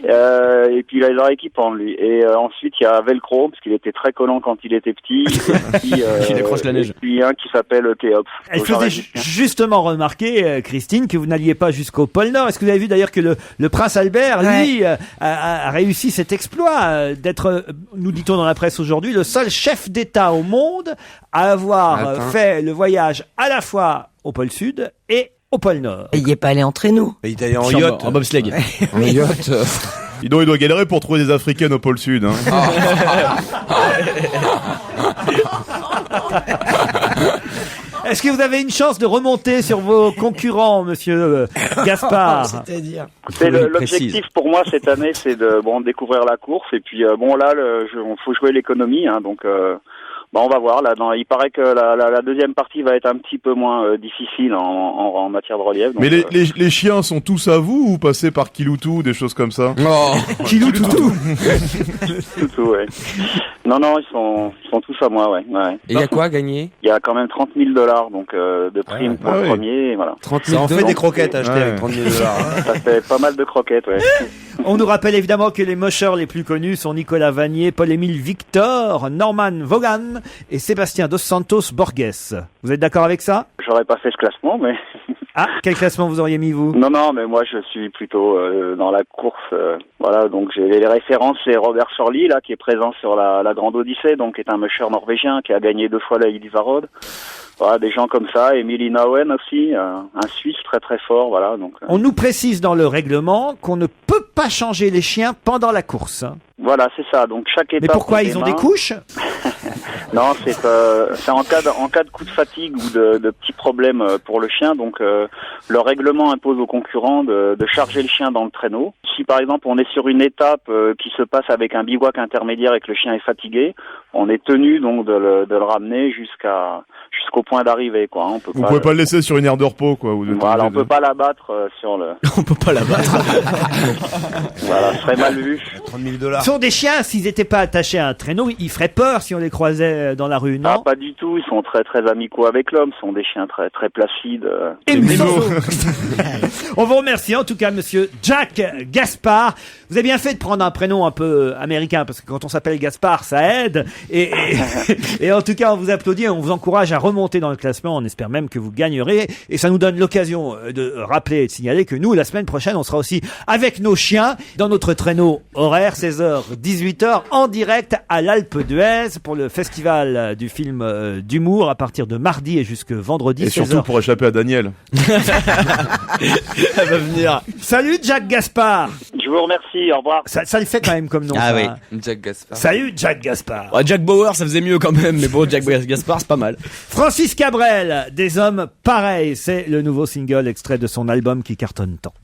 Et puis il a les oreilles qui pendent, lui. Et ensuite il y a Velcro, parce qu'il était très collant quand il était petit. Et puis, il décroche la neige. Et puis un qui s'appelle Kéops. Elle faisait justement remarquer, Christine, que vous n'alliez pas jusqu'au pôle Nord. Est-ce que vous avez vu d'ailleurs que le prince Albert, lui, a réussi cet exploit d'être, nous dit-on dans la presse aujourd'hui, le seul chef d'État au monde à avoir fait le voyage à la fois au pôle Sud et au pôle Nord. Et il n'y est pas allé en traîneau. Il est allé en yacht. En bobsleigh. En yacht. Il doit galérer pour trouver des Africaines au pôle Sud. Hein. Est-ce que vous avez une chance de remonter sur vos concurrents, monsieur Gaspard? C'est-à-dire l'objectif pour moi cette année, c'est de découvrir la course. Et puis là, faut jouer l'économie, hein, donc... on va voir. Là, il paraît que la deuxième partie va être un petit peu moins difficile en matière de relief. Donc, mais les chiens sont tous à vous ou passés par Kiloutou, des choses comme ça? Kiloutou. Toutou, ouais. Non, ils sont tous à moi, ouais. Et il y a quoi à gagner? Il y a quand même $30,000, donc de prime pour le premier, voilà. 30 000 ça en fait des croquettes acheter avec $30,000. Ça fait pas mal de croquettes, ouais. On nous rappelle évidemment que les mocheurs les plus connus sont Nicolas Vanier, Paul-Émile Victor, Norman Vaughan et Sébastien Dos Santos Borges. Vous êtes d'accord avec ça? J'aurais pas fait ce classement, mais... Ah, quel classement vous auriez mis, vous? Non, mais moi je suis plutôt dans la course. Voilà, donc j'ai les références, c'est Robert Sorli, là, qui est présent sur la Grande Odyssée, donc qui est un musher norvégien qui a gagné 2 fois la Iditarod. Voilà, des gens comme ça, Emily Nauen aussi, un Suisse très très fort, voilà. Donc. On nous précise dans le règlement qu'on ne peut pas changer les chiens pendant la course. Voilà, c'est ça. Donc chaque étape. Mais pourquoi ils ont des couches? Non, c'est en cas de coup de fatigue ou de petits problèmes pour le chien. Donc le règlement impose aux concurrents de charger le chien dans le traîneau. Si par exemple on est sur une étape qui se passe avec un bivouac intermédiaire et que le chien est fatigué, on est tenu donc de le ramener jusqu'au point d'arrivée, quoi. Vous pouvez pas le laisser sur une aire de repos, quoi. Voilà, on peut pas l'abattre sur le. On peut pas l'abattre. Voilà, ce serait mal vu. $30,000. Ce sont des chiens, s'ils n'étaient pas attachés à un traîneau, ils feraient peur si on les croisait dans la rue, non? Ah, pas du tout. Ils sont très très amicaux avec l'homme. Ce sont des chiens très très placides. Et on vous remercie en tout cas, monsieur Jack Gaspard. Vous avez bien fait de prendre un prénom un peu américain, parce que quand on s'appelle Gaspard, ça aide. Et en tout cas, on vous applaudit et on vous encourage à remonter dans le classement. On espère même que vous gagnerez. Et ça nous donne l'occasion de rappeler et de signaler que nous, la semaine prochaine, on sera aussi avec nos chiens dans notre traîneau horaire, 16h, 18h, en direct à l'Alpe d'Huez pour le festival du film d'humour à partir de mardi et jusque vendredi. Et surtout pour échapper à Daniel. Elle va venir. Salut Jack Gaspard. Je vous remercie, au revoir. Ça le fait quand même comme nom. Ah ça. oui. Jack Gaspard. Salut Jack Gaspard. Ouais, Jack Bauer, ça faisait mieux quand même, mais bon, Jack Gaspard, c'est pas mal. Francis Cabrel, Des hommes pareils, c'est le nouveau single extrait de son album qui cartonne tant.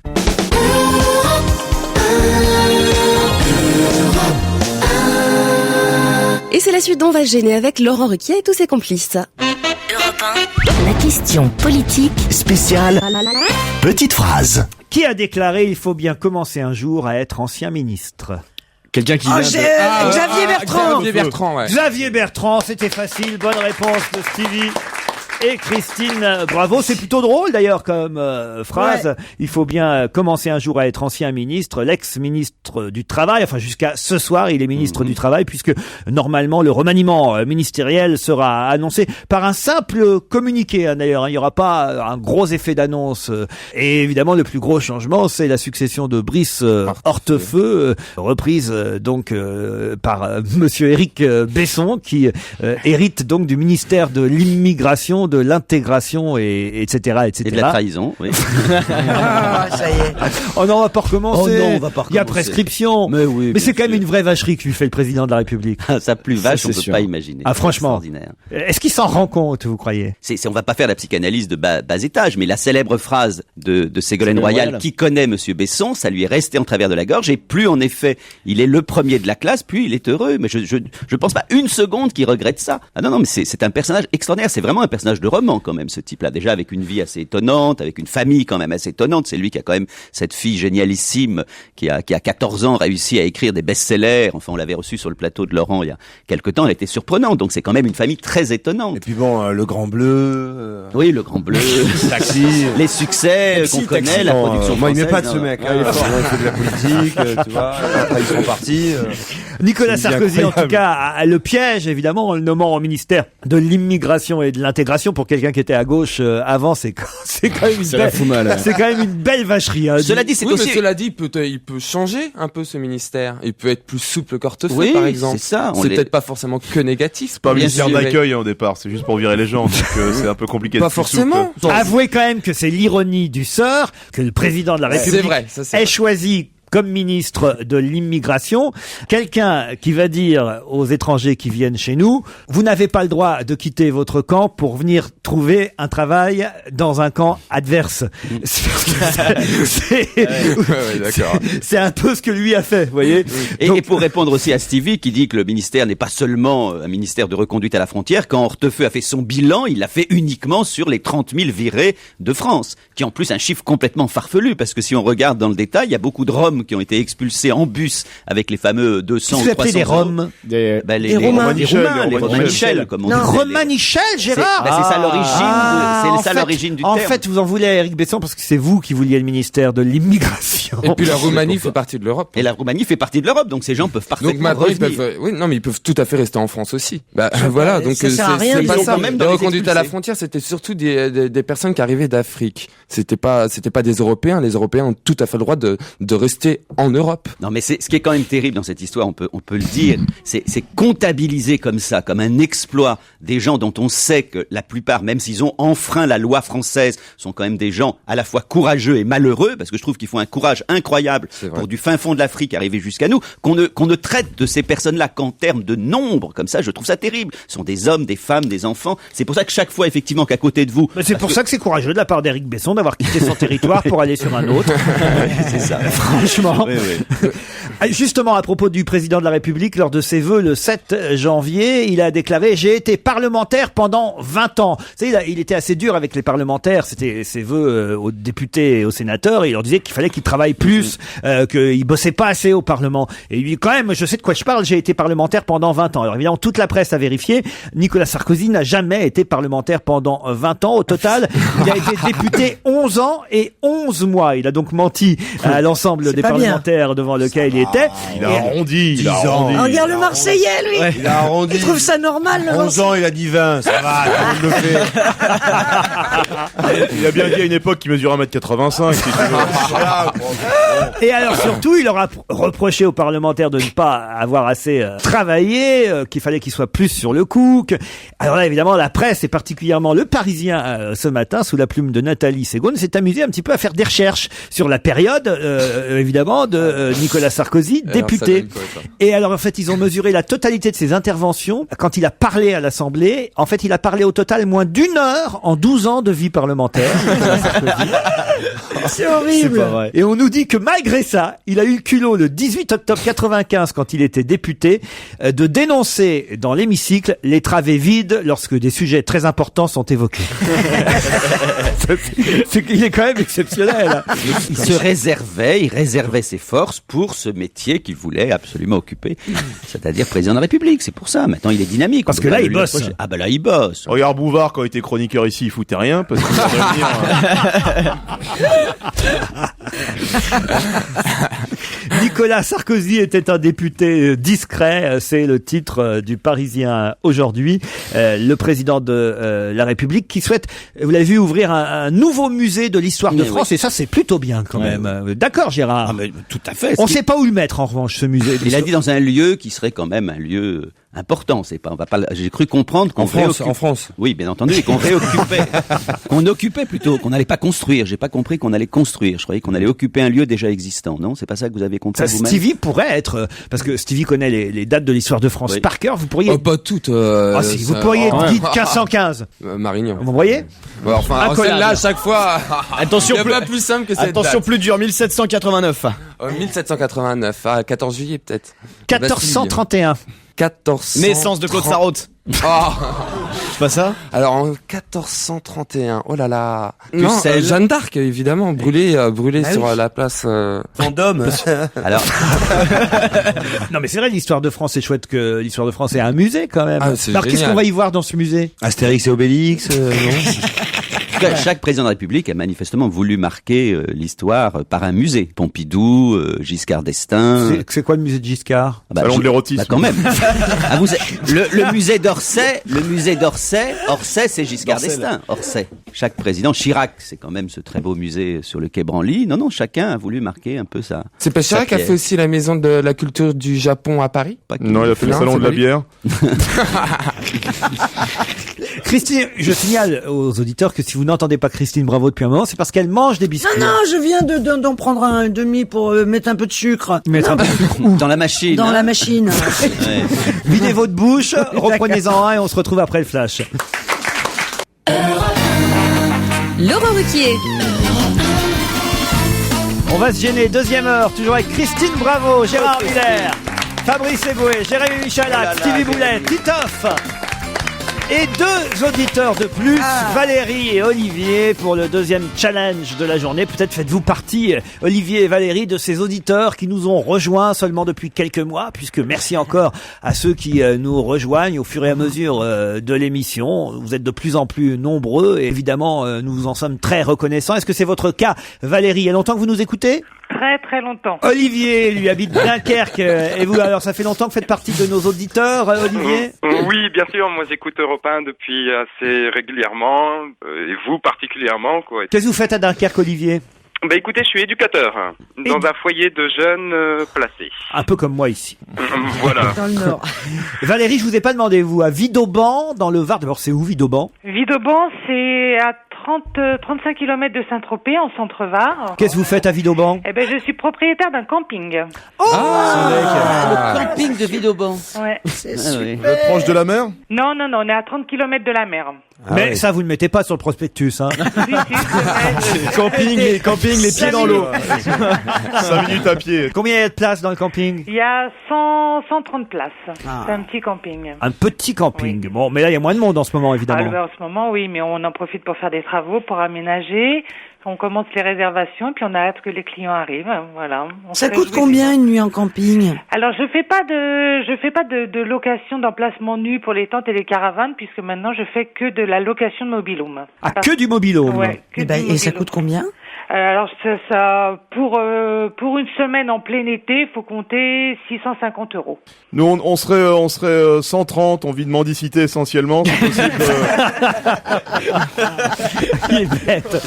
Et c'est la suite d'On va se gêner avec Laurent Ruquier et tous ses complices. Europe 1, la question politique spéciale petite phrase. Qui a déclaré « Il faut bien commencer un jour à être ancien ministre » Quelqu'un qui vient Xavier Bertrand. Xavier Bertrand, ouais. Xavier Bertrand, c'était facile, bonne réponse de Stevie. Et Christine, bravo, c'est plutôt drôle d'ailleurs comme phrase. Ouais. Il faut bien commencer un jour à être ancien ministre, l'ex-ministre du Travail, enfin jusqu'à ce soir il est ministre du Travail puisque normalement le remaniement ministériel sera annoncé par un simple communiqué d'ailleurs. Il n'y aura pas un gros effet d'annonce. Et évidemment le plus gros changement c'est la succession de Brice Hortefeux, reprise donc par monsieur Éric Besson qui hérite donc du ministère de l'immigration, l'immigration, de l'intégration, et etc., etc. Et de la trahison, oui. Ah, ça y est. Oh non, on va pas recommencer. Oh non, on va pas Il y a recommencer. prescription. Mais oui, Mais bien c'est quand même sûr. une vraie vacherie que lui fait le président de la République. Ça plus vache, Ça, on c'est peut sûr. pas imaginer. Ah, franchement. Extraordinaire. Est-ce qu'il s'en rend compte, vous croyez? On va pas faire la psychanalyse de bas étage, mais la célèbre phrase de Ségolène Royal, qui connaît Monsieur Besson, ça lui est resté en travers de la gorge, et plus en effet, il est le premier de la classe, plus il est heureux. Mais je pense pas une seconde qu'il regrette ça. Ah non, mais c'est un personnage extraordinaire. C'est vraiment un personnage de roman, quand même, ce type-là. Déjà, avec une vie assez étonnante, avec une famille quand même assez étonnante. C'est lui qui a quand même cette fille génialissime, qui a 14 ans réussi à écrire des best-sellers. Enfin, on l'avait reçu sur le plateau de Laurent il y a quelque temps. Elle était surprenante. Donc c'est quand même une famille très étonnante. Et puis bon, le Grand Bleu. Oui, le Grand Bleu. Taxi. Les succès qu'on connaît, la production moi, il française. m'est pas de ce mec. Hein, il est fort. Il fait de la politique, tu vois. Après, ils sont partis. Nicolas C'est Sarkozy, en incroyable. tout cas, a le piège, évidemment, en le nommant au ministère de l'immigration et de l'intégration. Pour quelqu'un qui était à gauche avant, c'est quand même Ça la fout mal. c'est quand même une belle vacherie. Hein. Cela dit, c'est Oui, aussi... mais cela dit, il peut changer un peu ce ministère. Il peut être plus souple qu'Hortefeux, Oui, par exemple. c'est ça. C'est peut-être pas forcément que négatif. C'est pas un Bien ministère sûr. d'accueil au départ, c'est juste pour virer les gens, donc c'est un peu compliqué. Pas de plus forcément. souple. Avouez quand même que c'est l'ironie du sort que le président de la République C'est vrai, ça c'est ait vrai. choisi comme ministre de l'immigration quelqu'un qui va dire aux étrangers qui viennent chez nous, vous n'avez pas le droit de quitter votre camp pour venir trouver un travail dans un camp adverse. Ouais, d'accord. C'est un peu ce que lui a fait, vous voyez. Et pour répondre aussi à Stevie, qui dit que le ministère n'est pas seulement un ministère de reconduite à la frontière, quand Hortefeux a fait son bilan, il l'a fait uniquement sur les 30 000 virés de France, qui est en plus un chiffre complètement farfelu, parce que si on regarde dans le détail, il y a beaucoup de Roms qui ont été expulsés en bus avec les fameux 200 ou 300 appelez des euros. Roms? Des... Les Roumains. Les Romanichels, comme on Non, disait. Romanichel, Gérard. C'est ça l'origine, en c'est ça fait- l'origine du En terme. fait, vous en voulez à Éric Besson parce que c'est vous qui vouliez le ministère de l'immigration. Et puis la Roumanie fait partie de l'Europe. Et la Roumanie fait partie de l'Europe, donc ces gens peuvent Donc parfaitement maintenant ils revenir. peuvent, oui, non mais ils peuvent tout à fait rester en France aussi. Bah voilà, donc ça c'est sert à rien, ils pas ont ça. quand même dans Les les reconduites à la expulsés. frontière, c'était surtout des personnes qui arrivaient d'Afrique. C'était pas des Européens. Les Européens ont tout à fait le droit de rester en Europe. Non, mais ce qui est quand même terrible dans cette histoire, on peut le dire, c'est comptabiliser comme ça, comme un exploit des gens dont on sait que la plupart, même s'ils ont enfreint la loi française, sont quand même des gens à la fois courageux et malheureux, parce que je trouve qu'ils font un courage incroyable pour du fin fond de l'Afrique arriver jusqu'à nous, qu'on ne traite de ces personnes-là qu'en termes de nombre, comme ça, je trouve ça terrible. Ce sont des hommes, des femmes, des enfants. C'est pour ça que chaque fois, effectivement, qu'à côté de vous... Mais c'est pour ça que c'est courageux de la part d'Éric Besson d'avoir quitté son territoire pour aller sur un autre. c'est ça. Franchement. Oui, oui. Justement, à propos du président de la République, lors de ses vœux le 7 janvier, il a déclaré « J'ai été parlementaire pendant 20 ans ». Vous savez, il était assez dur avec les parlementaires. C'était ses vœux aux députés et aux sénateurs. Et il leur disait qu'il fallait qu'ils travaillent plus, qu'ils bossaient pas assez au Parlement. Et lui, quand même, je sais de quoi je parle, j'ai été parlementaire pendant 20 ans. Alors évidemment, toute la presse a vérifié. Nicolas Sarkozy n'a jamais été parlementaire pendant 20 ans. Au total, il a été député 11 ans et 11 mois. Il a donc menti à l'ensemble des pas bien. parlementaires devant lequel il était. Il a arrondi, il a arrondi. Regarde le Marseillais, lui. Ouais. Il a arrondi. Il trouve ça normal, le 11 ans, il a dit 20. Ça va, tout le monde le fait. Il a bien dit à une époque qu'il mesurait 1m85. Si tu veux. Voilà, Et alors surtout, il leur a reproché aux parlementaires de ne pas avoir assez travaillé, qu'il fallait qu'ils soient plus sur le coup. Alors là, évidemment, la presse, et particulièrement Le Parisien, ce matin, sous la plume de Nathalie Segonde, s'est amusé un petit peu à faire des recherches sur la période, évidemment, de Nicolas Sarkozy, député. Et alors, en fait, ils ont mesuré la totalité de ses interventions. Quand il a parlé à l'Assemblée, en fait, il a parlé au total moins d'1 heure en 12 ans de vie parlementaire. Nicolas Sarkozy. C'est horrible. Et on nous dit que malgré ça, il a eu le culot le 18 octobre 95, quand il était député, de dénoncer dans l'hémicycle les travées vides lorsque des sujets très importants sont évoqués. Il est quand même exceptionnel. Il réservait ses forces pour ce métier qu'il voulait absolument occuper, c'est-à-dire président de la République. C'est pour ça. Maintenant, il est dynamique. Parce que là, il bosse. Ah ben là, il bosse. Regarde Bouvard, quand il était chroniqueur ici, il foutait rien, parce qu'il allait venir, Nicolas Sarkozy était un député discret, c'est le titre du Parisien aujourd'hui. Le président de la République qui souhaite, vous l'avez vu, ouvrir un nouveau musée de l'histoire de France, et ça c'est plutôt bien quand même. D'accord, Gérard? Ah, mais tout à fait. On sait pas où le mettre en revanche, ce musée. Il a dit dans un lieu qui serait quand même un lieu important. C'est pas, on va pas. J'ai cru comprendre qu'on en France. Oui, bien entendu, et qu'on réoccupait, qu'on occupait plutôt, qu'on n'allait pas construire. J'ai pas compris qu'on allait construire. Je croyais qu'on allait occuper un lieu déjà existant. Non, c'est pas ça que vous avez compris Ça, vous-même. Stevie pourrait être, parce que Stevie connaît les dates de l'histoire de France par cœur. Vous pourriez. Pas toutes. Ah si, vous pourriez dire 1515. Marignan. Vous voyez? Ouais, enfin, celle-là, à chaque fois. Attention, il y a pas plus simple que cette attention, date. plus dur, 1789. 1789, 14 juillet peut-être. 1431. 1400. Naissance de Claude Sarraute. Oh. C'est pas ça? Alors en 1431, oh là là. Pucelle. Non, Jeanne d'Arc évidemment, brûlée sur la place Vendôme. Alors, Non mais c'est vrai, l'histoire de France, c'est chouette que l'histoire de France est un musée quand même. Ah, c'est Alors qu'est-ce génial. qu'on va y voir dans ce musée? Astérix et Obélix, non? chaque président de la République a manifestement voulu marquer l'histoire par un musée. Pompidou, Giscard d'Estaing. C'est quoi le musée de Giscard? Salon de l'érotisme. Bah quand même. Ah, le musée d'Orsay, Orsay, c'est Giscard d'Estaing. Orsay. Chaque président, Chirac, c'est quand même ce très beau musée sur le quai Branly. Non, chacun a voulu marquer un peu ça. C'est pas Chirac qui a fait aussi la maison de la culture du Japon à Paris? Non, il a fait le salon de la bière. Christine, je signale aux auditeurs que si vous n'entendez pas Christine Bravo depuis un moment, c'est parce qu'elle mange des biscuits. Non, je viens d'en prendre un demi pour mettre un peu de sucre. Mettre un peu de sucre où? Dans la machine. Dans hein. la machine. Ouais. Videz votre bouche, reprenez-en un et on se retrouve après le flash. Laurent Ruquier. On va se gêner, deuxième heure, toujours avec Christine Bravo, Gérard Miller, Fabrice Eboué, Jérémy Michalak, Stevie Boulet, Titoff. Et deux auditeurs de plus, Valérie et Olivier, pour le deuxième challenge de la journée. Peut-être faites-vous partie, Olivier et Valérie, de ces auditeurs qui nous ont rejoints seulement depuis quelques mois, puisque merci encore à ceux qui nous rejoignent au fur et à mesure de l'émission. Vous êtes de plus en plus nombreux et évidemment, nous vous en sommes très reconnaissants. Est-ce que c'est votre cas, Valérie? Il y a longtemps que vous nous écoutez? Très très longtemps. Olivier, lui, habite Dunkerque. Et vous, alors, ça fait longtemps que vous faites partie de nos auditeurs, Olivier? Oui, bien sûr. Moi, j'écoute Europe 1 depuis assez régulièrement, et vous particulièrement, quoi. Qu'est-ce que vous faites à Dunkerque, Olivier? Bah, écoutez, je suis éducateur dans un foyer de jeunes placés. Un peu comme moi ici. Voilà. Dans le Nord. Valérie, je vous ai pas demandé, vous, à Vidauban, dans le Var. D'abord, c'est où, Vidauban? Vidauban, c'est à 35 km de Saint-Tropez, en centre-Var. Qu'est-ce que vous faites à Vidauban? Eh ben, je suis propriétaire d'un camping. Oh, Le camping de Vidauban. Ouais. C'est oui. Vous êtes proche de la mer? Non, on est à 30 km de la mer. mais ça, vous ne le mettez pas sur le prospectus, hein. Camping, les pieds dans l'eau. 5 minutes à pied. Combien il y a de places dans le camping? Il y a 130 places. C'est un petit camping. Un petit camping. Oui. Bon, mais là, il y a moins de monde en ce moment, évidemment. En ce moment, oui, mais on en profite pour faire des travaux, pour aménager. On commence les réservations, puis on a hâte que les clients arrivent. Voilà. Ça coûte combien une nuit en camping? Alors, je fais pas de location d'emplacement nu pour les tentes et les caravanes, puisque maintenant je fais que de la location de mobil-home. Ah, que du mobil-home. Ouais, et ça coûte combien? Alors ça pour une semaine en plein été, il faut compter 650 €. Nous, on serait 130, on vit de mendicité essentiellement, c'est possible. Il est bête.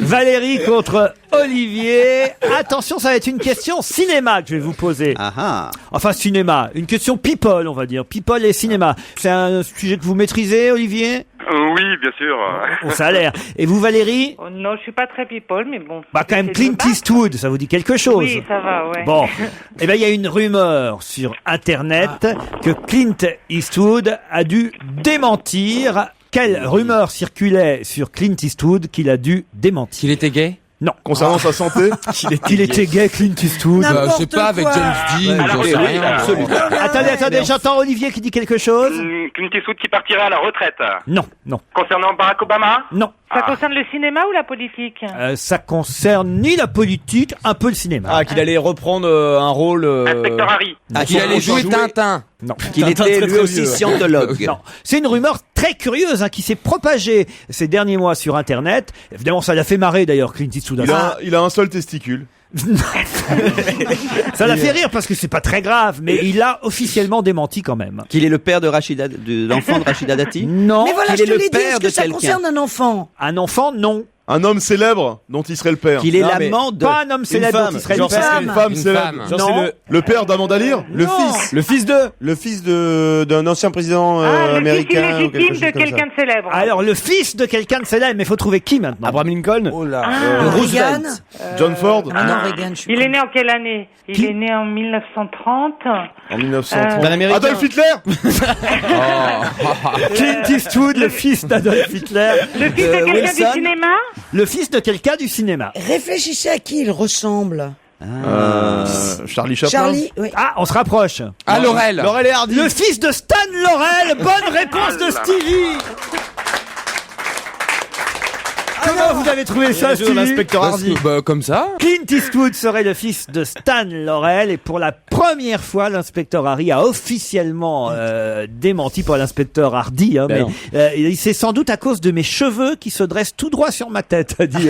Valérie contre Olivier. Attention, ça va être une question cinéma que je vais vous poser. Enfin, cinéma. Une question people, on va dire. People et cinéma. C'est un sujet que vous maîtrisez, Olivier? Oui, bien sûr. Bon, ça a l'air. Et vous, Valérie? Oh, non, je suis pas très people, mais bon. Bah, quand même, Clint Eastwood, ça vous dit quelque chose? Oui, ça va, ouais. Bon. Eh ben, il y a une rumeur sur Internet que Clint Eastwood a dû démentir. Quelle rumeur circulait sur Clint Eastwood qu'il a dû démentir? Qu'il était gay? Non. Concernant sa santé? Qu'il était gay, Clint Eastwood. Je sais pas, avec James Dean, j'en sais rien. Absolument. Attendez, j'entends Olivier qui dit quelque chose. Clint Eastwood qui partirait à la retraite. Non. Concernant Barack Obama? Non. Ça concerne le cinéma ou la politique? Ça concerne ni la politique, un peu le cinéma. Ah, qu'il allait reprendre un rôle... Inspecteur Harry. Qu'il allait jouer Tintin. Non. Qu'il était lui aussi scientologue. Non. C'est une rumeur très curieuse qui s'est propagée ces derniers mois sur Internet. Évidemment, ça l'a fait marrer d'ailleurs, Clint Eastwood. Il a un seul testicule. Ça l'a fait rire parce que c'est pas très grave, mais il a officiellement démenti quand même. Qu'il est le père de l'enfant de Rachida Dati? Non. Mais voilà, Qu'il je te est le l'ai dit, père est-ce de que ça quelqu'un? concerne un enfant? Un enfant, non. Un homme célèbre dont il serait le père. Qu'il est Non, mais l'amant de pas un homme célèbre femme. dont il serait Genre, le père. Une femme célèbre. Genre, Non. Le père d'Amanda Lear. Le fils d'un ancien président Le fils américain ou illégitime quelque chose de comme ça. quelqu'un de célèbre. Alors, le fils de quelqu'un de célèbre, mais il faut trouver qui maintenant? Abraham Lincoln. Oh là. Reagan. John Ford. Ah non, Reagan, je suis Il est né en quelle année? Il est né en 1930. En 1930. Un Américain. Adolf Hitler. Clint Eastwood, le fils d'Adolf Hitler. Le fils de quelqu'un Wilson. du cinéma? Le fils de quelqu'un du cinéma. Réfléchissez à qui il ressemble. Charlie Chaplin. Charlie, oui. Ah, on se rapproche. Ah, Laurel. Laurel et Hardy. Le fils de Stan Laurel. Bonne réponse de Stevie. Comment vous avez trouvé ça, Stevie? L'inspecteur Hardy. Comme ça. Clint Eastwood serait le fils de Stan Laurel et pour la première fois, l'inspecteur Hardy a officiellement démenti pour l'inspecteur Hardy. Hein, Ben mais c'est sans doute à cause de mes cheveux qui se dressent tout droit sur ma tête, a dit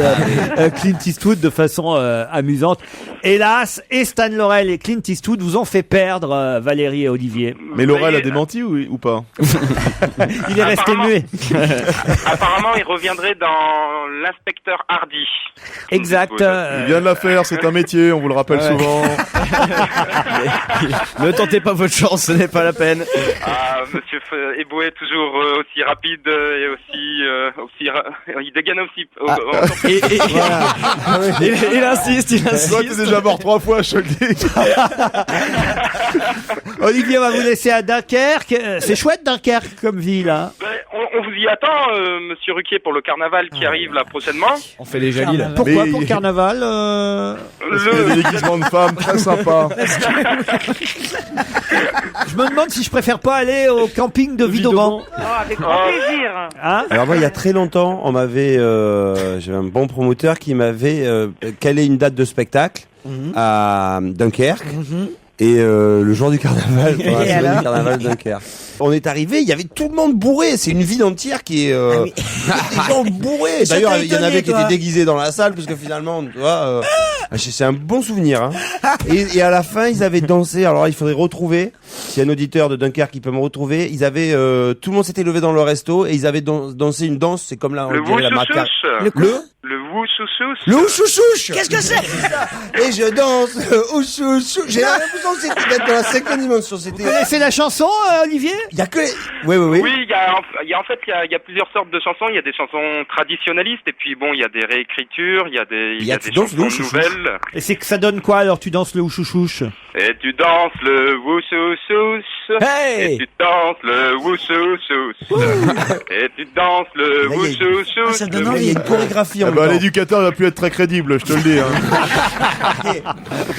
Clint Eastwood de façon amusante. Hélas, et Stan Laurel et Clint Eastwood vous ont fait perdre, Valérie et Olivier. Mais Laurel a démenti ou pas? Il est resté muet. Apparemment, il reviendrait dans l'inspecteur Hardy. Exact. Il vient de la faire, c'est un métier, on vous le rappelle souvent. Ne tentez pas votre chance, ce n'est pas la peine. Ah, monsieur Eboué, toujours aussi rapide et aussi il dégaine aussi. Il insiste. Toi, t'es déjà mort 3 fois, je te le dis. Olivier, on va vous laisser à Dunkerque. C'est chouette Dunkerque comme ville, hein. Ben, on vous y attend, monsieur Ruquier, pour le carnaval qui arrive là prochainement. On fait les Jalil. Pourquoi Mais- pour le carnaval Parce qu'il y a des déguisements de femmes très sympas. Je me demande si je préfère pas aller au camping de Vidauban. Oh, avec grand plaisir. Hein? Alors moi, il y a très longtemps, on m'avait, j'avais un bon promoteur qui m'avait calé une date de spectacle à Dunkerque. Et le jour du carnaval, pour la semaine du carnaval de Dunkerque. On est arrivé, il y avait tout le monde bourré. C'est une ville entière qui est des gens bourrés. Ça D'ailleurs, t'a il y en étonné, avait qui toi étaient déguisés dans la salle parce que finalement, tu vois, c'est un bon souvenir. Hein. Et à la fin, ils avaient dansé. Alors, il faudrait retrouver. S'il y a un auditeur de Dunkerque qui peut me retrouver, ils avaient tout le monde s'était levé dans le resto et ils avaient dansé une danse. C'est comme là, on Le dirait la maca. Le wouchouchous. Le ouchouchouche. Qu'est-ce que c'est? Et je danse le ouchouchou. J'ai l'impression que c'était d'être dans la 5e dimension. Vous connaissez la chanson, Olivier? Il y a que oui. Oui, il y a plusieurs sortes de chansons. Il y a des chansons traditionnalistes et puis bon, il y a des réécritures, il y a des chansons nouvelles. Et c'est que ça donne quoi alors tu danses le ouchouchouche? Et tu danses le wouchouchous. Hey! Et tu danses le wouchouchous. Et tu danses le wouchouchous. Ça donne Il y a envie. une chorégraphie en même temps. L'éducateur va plus être très crédible, je te le dis. Hein.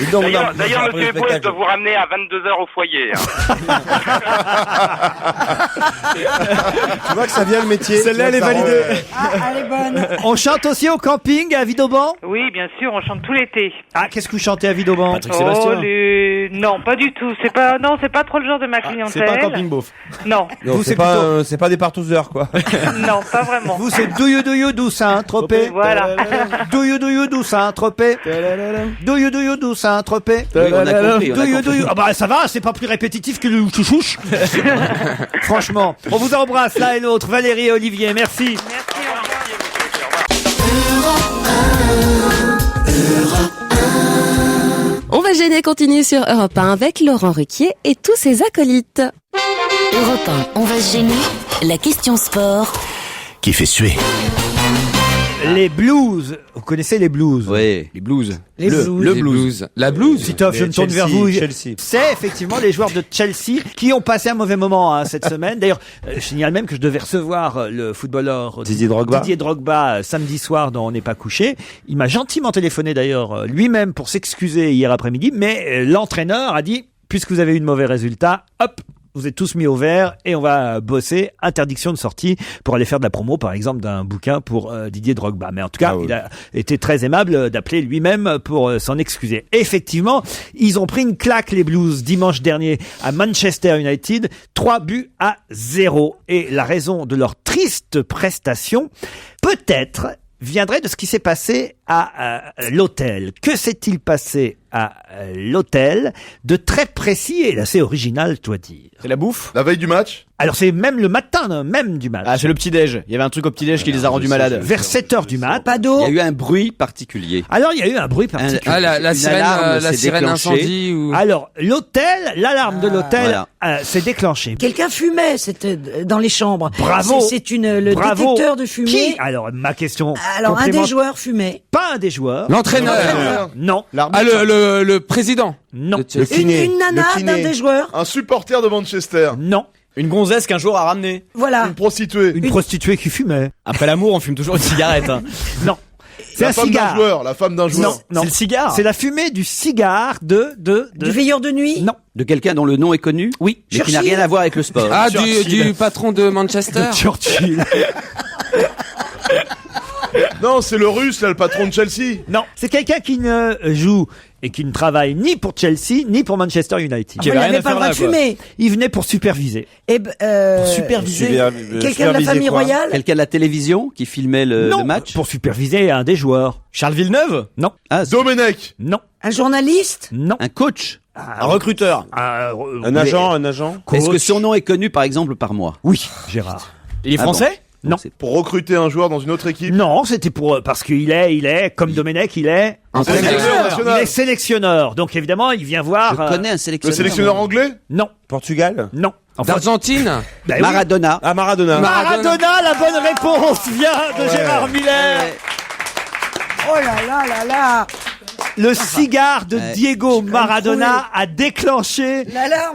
Et donc, D'ailleurs, monsieur Eboué, je dois vous ramener à 22h au foyer. Hein. tu vois que ça vient le métier. Celle-là, elle est validée. Elle est bonne. On chante aussi au camping à Vidauban? Oui, bien sûr, on chante tout l'été. Ah, qu'est-ce que vous chantez à Vidauban? Patrick Sébastien. Non, pas du tout. C'est pas trop le genre de ma clientèle. C'est pas un camping beauf. Non, Non, Vous, c'est c'est pas, c'est pas des partouzeurs, quoi. non, pas vraiment. Vous c'est do you do Saint-Tropez. Voilà. Do you do Saint-Tropez. Do you do Saint-Tropez. Oui, on a compris. Do you. Ah bah ça va, c'est pas plus répétitif que le chouchouche. Franchement, on vous embrasse l'un et l'autre, Valérie et Olivier, merci. On va gêner continue sur Europe 1 avec Laurent Ruquier et tous ses acolytes. Europe 1, on va se gêner. La question sport. Qui fait suer. Les blues, vous connaissez les blues? Oui. Les blues. Les blues. La blues. Titoff, je me tourne vers vous. Chelsea. C'est effectivement les joueurs de Chelsea qui ont passé un mauvais moment cette semaine. D'ailleurs, je signale même que je devais recevoir le footballeur Didier Drogba samedi soir dans On n'est pas couché. Il m'a gentiment téléphoné d'ailleurs lui-même pour s'excuser hier après-midi, mais l'entraîneur a dit, puisque vous avez eu de mauvais résultats, hop, vous êtes tous mis au vert et on va bosser. Interdiction de sortie pour aller faire de la promo, par exemple, d'un bouquin pour Didier Drogba. Mais en tout cas, il a été très aimable d'appeler lui-même pour s'en excuser. Effectivement, ils ont pris une claque, les Blues, dimanche dernier à Manchester United, 3-0. Et la raison de leur triste prestation, peut-être, viendrait de ce qui s'est passé à l'hôtel. Que s'est-il passé à l'hôtel de très précis et assez original, je dois dire? C'est la bouffe? La veille du match? Alors c'est même le matin même du match. Ah, c'est le petit-déj. Il y avait un truc au petit-déj qui les a rendus malades. Vers 7h du mat. Pas d'eau. Il y a eu un bruit particulier. Alors il y a eu un bruit particulier. La sirène incendie ou... Alors l'alarme de l'hôtel s'est déclenchée. Quelqu'un fumait, c'était dans les chambres. Bravo. C'est le détecteur de fumée. Qui? Alors ma question. Alors un des joueurs fumait. Pas un des joueurs. L'entraîneur. Non. Le président. Non. Une nana d'un des joueurs. Un supporter de Manchester? Non. Une gonzesse qu'un jour a ramené. Voilà. Une prostituée? Une prostituée qui fumait. Après l'amour, on fume toujours une cigarette. Hein. Non. C'est un cigare. La femme d'un joueur. Non. C'est le cigare. C'est la fumée du cigare Du veilleur de nuit. Non. De quelqu'un dont le nom est connu? Oui. Mais qui n'a rien à voir avec le sport. Ah, du patron de Manchester. De Churchill. Non, c'est le russe, là, le patron de Chelsea. Non. C'est quelqu'un qui ne joue et qui ne travaille ni pour Chelsea, ni pour Manchester United. Il n'avait pas le droit de fumer. Il venait pour superviser. Pour superviser. Quelqu'un de la famille royale. Quelqu'un de la télévision qui filmait le match? Pour superviser un des joueurs. Charles Villeneuve? Non. Domenech? Non. Un journaliste. Non. Un coach? Un recruteur? Un agent. Est-ce que son nom est connu, par exemple, par moi? Oui, Gérard. Il est français? Non. Pour recruter un joueur dans une autre équipe? Non, c'était parce qu'il est, comme Domenech, il est sélectionneur national. Il est sélectionneur. Donc évidemment, il vient voir. Je connais un sélectionneur. Le sélectionneur anglais? Non. Portugal? Non. Enfin, D'Argentine. bah oui. Maradona. Ah, Maradona. Maradona, la bonne réponse vient de Gérard Miller. Oh là là là là. Le cigare de Diego Maradona a déclenché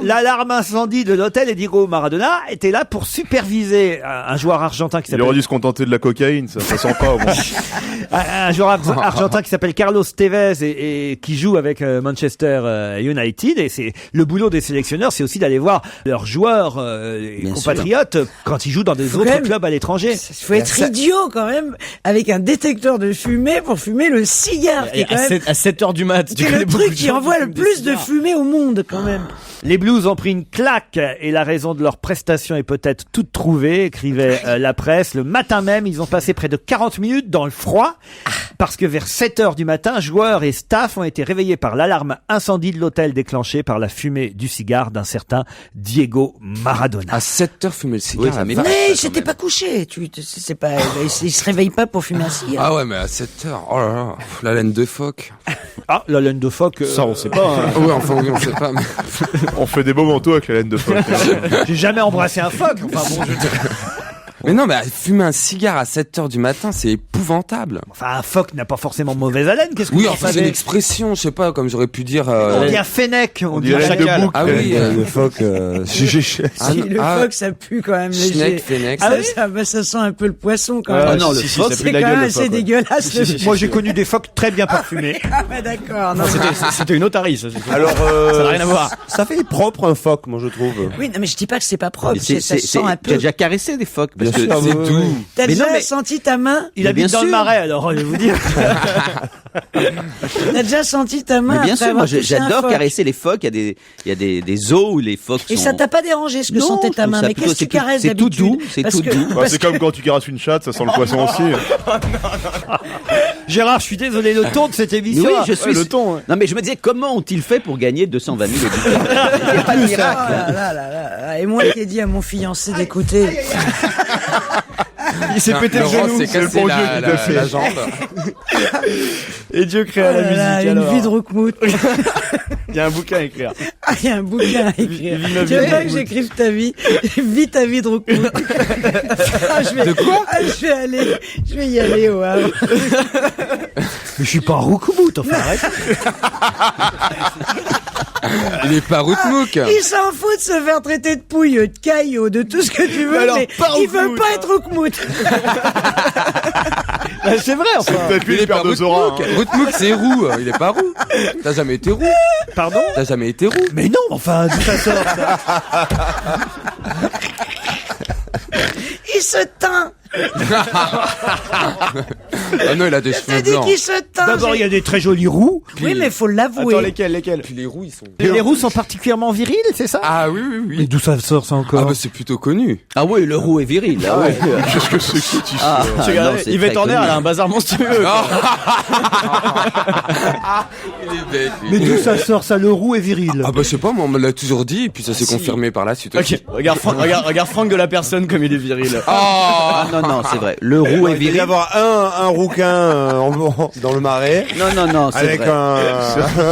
l'alarme incendie de l'hôtel et Diego Maradona était là pour superviser un joueur argentin qui Il s'appelle... aurait dû se contenter de la cocaïne, ça sent pas au moins. Un joueur argentin qui s'appelle Carlos Tevez et qui joue avec Manchester United, et c'est le boulot des sélectionneurs, c'est aussi d'aller voir leurs joueurs compatriotes quand ils jouent dans des autres clubs à l'étranger. Il faut être idiot quand même avec un détecteur de fumée pour fumer le cigare qui est quand même... À 7h du mat. C'est le truc qui envoie le plus de fumée au monde quand même. Les Blues ont pris une claque et la raison de leur prestation est peut-être toute trouvée, écrivait la presse. Le matin même, ils ont passé près de 40 minutes dans le froid parce que vers 7h du matin, joueurs et staff ont été réveillés par l'alarme incendie de l'hôtel déclenchée par la fumée du cigare d'un certain Diego Maradona. À 7h fumer le cigare. Oui, mais il s'était pas couché. C'est pas, il se réveille pas pour fumer un cigare. Ah ouais, mais à 7h. Oh là là. La laine de phoque. Ah, la laine de phoque. Ça, on sait pas. Hein. Ouais, enfin, oui, on sait pas. Mais... On fait des beaux manteaux avec la laine de phoque. J'ai jamais embrassé un phoque. Enfin bon, Mais non, mais fumer un cigare à 7h du matin, c'est épouvantable. Enfin, un phoque n'a pas forcément mauvaise haleine. Qu'est-ce que oui, vous enfin, c'est savez une expression, je sais pas, comme j'aurais pu dire. On dit un fennec, on dit un chacal. Ah oui, le phoque. Le phoque, ça pue quand même léger. Schneck, fennec. Ah oui, ça sent un peu le poisson quand même. non, le phoque, c'est quand même assez dégueulasse. Moi, j'ai connu des phoques très bien parfumés. Ah ouais, d'accord. Non, C'était une otarie, ça. Alors, ça n'a rien à voir. Ça fait propre un phoque, moi je trouve. Oui, non, mais je dis pas que c'est pas propre. Ça sent un peu. Tu as déjà caressé des phoques parce que c'est doux. T'as déjà senti ta main? Il habite dans le Marais, alors, je vais vous dire. T'as déjà senti ta main? Mais bien après sûr, moi avoir touché un j'adore phoque? caresser les phoques. Il y a des zoos où les phoques sont... Et ça t'a pas dérangé ce que Non, sentait ta je trouve main? ça Mais plutôt- qu'est-ce que tu c'est tout- caresses c'est tout d'habitude? doux, c'est Parce tout que- doux. Bah, c'est comme quand tu caresses une chatte, ça sent le poisson aussi. Gérard, je suis désolé, le ton de cette émission. Oui, je suis. le ton. Non, mais je me disais, comment ont-ils fait pour gagner 220 000 auditeurs? Il n'y a pas de Oh miracle. là là là là. Et moi qui ai dit à mon fiancé d'écouter. Il s'est pété le Laurent genou. s'est c'est le cassé bon Dieu qui t'a fait. la jambe. Et Dieu Oh créa la là là, musique. une alors. vie de Roukmout. Il y a un bouquin à écrire. Ah, il y a un bouquin à écrire. Vis ma vie Tu de veux pas que Roukmout. j'écrive ta vie? Vis ta vie de Roukmout. De quoi? Je vais y aller au Havre. Mais je suis pas un roucoumout, enfin, arrête. Il est pas Routmouk. Il s'en fout de se faire traiter de pouilleux, de caillot, de tout ce que tu veux, Alors, mais pas il veut Roukmout, pas être Roukmout. Bah, c'est vrai, enfin. Peut-être lui, Il il est pas perd deux oreilles. Routmouk. Routmouk, c'est roux. Il est pas roux. T'as jamais été roux. Pardon? T'as jamais été roux. Mais non, enfin, d'où ça sort, ça? Il se teint. Ah non, il a des cheveux T'as dit blancs. qu'il se teint. D'abord, il y a des très jolis roux. Oui, mais faut l'avouer. Attends, lesquels Puis les roux, ils sont... Les roux sont particulièrement virils, c'est ça? Ah oui, oui, Mais oui. d'où ça sort ça encore? Ah bah c'est plutôt connu. Ah oui, le roux est viril. Ah ouais. Qu'est-ce que c'est que cette Ah, histoire Tu regardes, non, c'est Yvette très Horner, connu. elle a un bazar monstrueux. Il est bête, lui. Mais d'où ça sort ça, le roux est viril? Ah bah je sais pas, moi on me l'a toujours dit et puis ça s'est si. confirmé par la suite Ok, aussi. regarde Franck de la personne comme il est viril. Ah non, c'est vrai. Le roux est Il va y viril. avoir un rouquin dans le marais. Non, c'est Avec vrai. un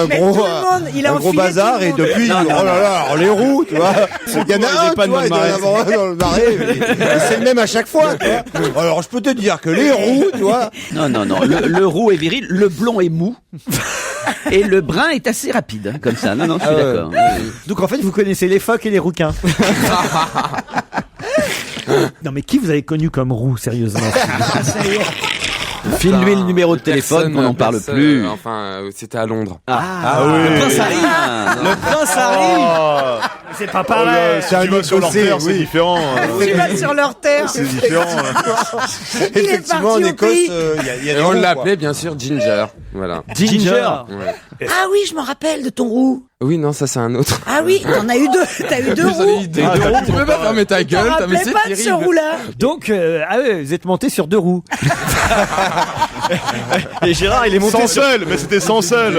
Mais gros, tout le monde, il a un gros enfilé bazar tout le et monde. depuis, Non, oh là là, alors les roues, tu vois. Il y en a un, tu vois, il doit y en avoir un dans le marais. mais c'est le même à chaque fois, tu vois. Alors je peux te dire que les roues, tu vois. Non. Le roux est viril, le blond est mou. Et le brun est assez rapide, hein, comme ça. Non, je suis d'accord. Donc en fait, vous connaissez les phoques et les rouquins. Non mais qui vous avez connu comme roux, sérieusement? File-lui le numéro de téléphone qu'on n'en parle plus. C'était à Londres. Ah oui. Le prince arrive. Le prince arrive. C'est pas pareil. Si tu vas sur leur terre, c'est différent. Tu vas sur leur terre. C'est différent. Il est Effectivement, en parti au Écosse, pays. il y a des Et on roues, quoi. l'appelait bien sûr Ginger. Voilà. Ginger. Ouais. Ah oui, je me rappelle de ton roux. Oui, non, ça c'est un autre. Ah oui, t'en as eu deux. T'as eu deux J'en ai roues. eu deux roues. Tu peux pas fermer ta Tu t'en gueule, t'as mais rappelais c'est pas de ce terrible. roux-là. Donc, ah ouais, vous êtes monté sur deux roues. Et Gérard, il est monté Sans sur... sel, mais c'était sans sel.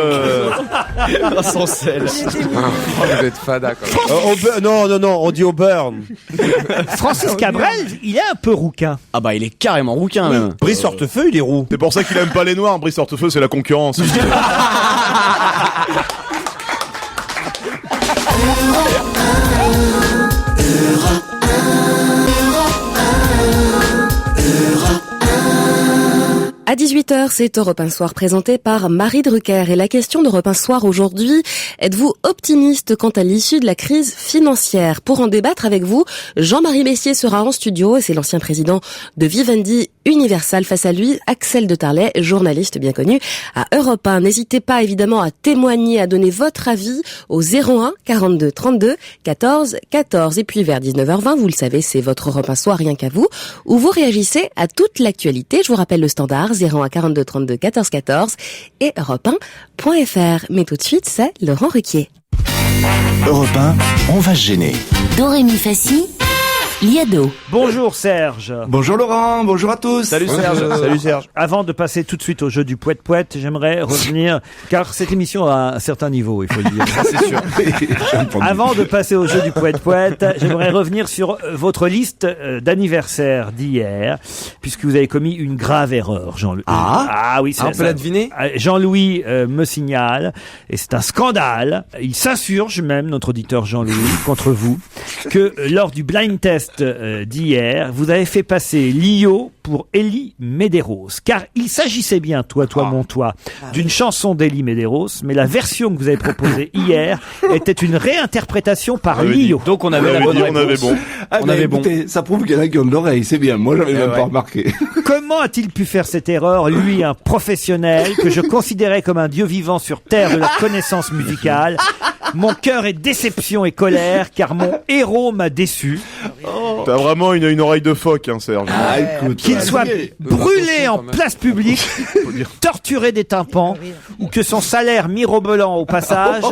Sans sel. Oh, vous êtes fada quoi. Non, on dit au burn. Francis Cabrel, il est un peu rouquin. Ah bah il est carrément rouquin même. Brice Hortefeux, il est roux. C'est pour ça qu'il aime pas les noirs. Brice Hortefeux, c'est la concurrence. À 18h, c'est Europe 1 Soir présenté par Marie Drucker. Et la question d'Europe 1 Soir aujourd'hui, êtes-vous optimiste quant à l'issue de la crise financière? Pour en débattre avec vous, Jean-Marie Messier sera en studio et c'est l'ancien président de Vivendi Universal. Face à lui, Axel de Tarlet, journaliste bien connu à Europe 1. N'hésitez pas évidemment à témoigner, à donner votre avis au 01 42 32 14 14. Et puis vers 19h20, vous le savez, c'est votre Europe 1 Soir rien qu'à vous, où vous réagissez à toute l'actualité. Je vous rappelle le standard 01 42 32 14 14 et europe1.fr. Mais tout de suite, c'est Laurent Ruquier. Europe 1, on va se gêner. Dorémy Fassi, Liado. Bonjour Serge. Bonjour Laurent, bonjour à tous. Salut Serge. Salut Serge. Avant de passer tout de suite au jeu du poète-poète, j'aimerais revenir, car cette émission a un certain niveau, il faut le dire. C'est sûr. Avant de passer au jeu du poète-poète, j'aimerais revenir sur votre liste d'anniversaire d'hier, puisque vous avez commis une grave erreur, Jean-Louis. Ah oui, On peut la deviner. Jean-Louis me signale, et c'est un scandale, il s'insurge même, notre auditeur Jean-Louis, contre vous, que lors du blind test d'hier, vous avez fait passer Lio pour Elie Medeiros, car il s'agissait bien, toi, mon toi, d'une chanson d'Elie Medeiros, mais la version que vous avez proposée hier était une réinterprétation par Lio. Donc on avait la bonne On avait bon. Ah, On avait écoutez, ça prouve qu'il y en a qui ont de l'oreille, c'est bien. Moi, j'avais même pas remarqué. Comment a-t-il pu faire cette erreur, lui, un professionnel que je considérais comme un dieu vivant sur terre de la connaissance musicale? Mon cœur est déception et colère, car mon héros m'a déçu. T'as vraiment une oreille de phoque, hein, Serge. Ah, écoute. Qu'il soit brûlé en place publique, torturé des tympans, ou que son salaire mirobolant au passage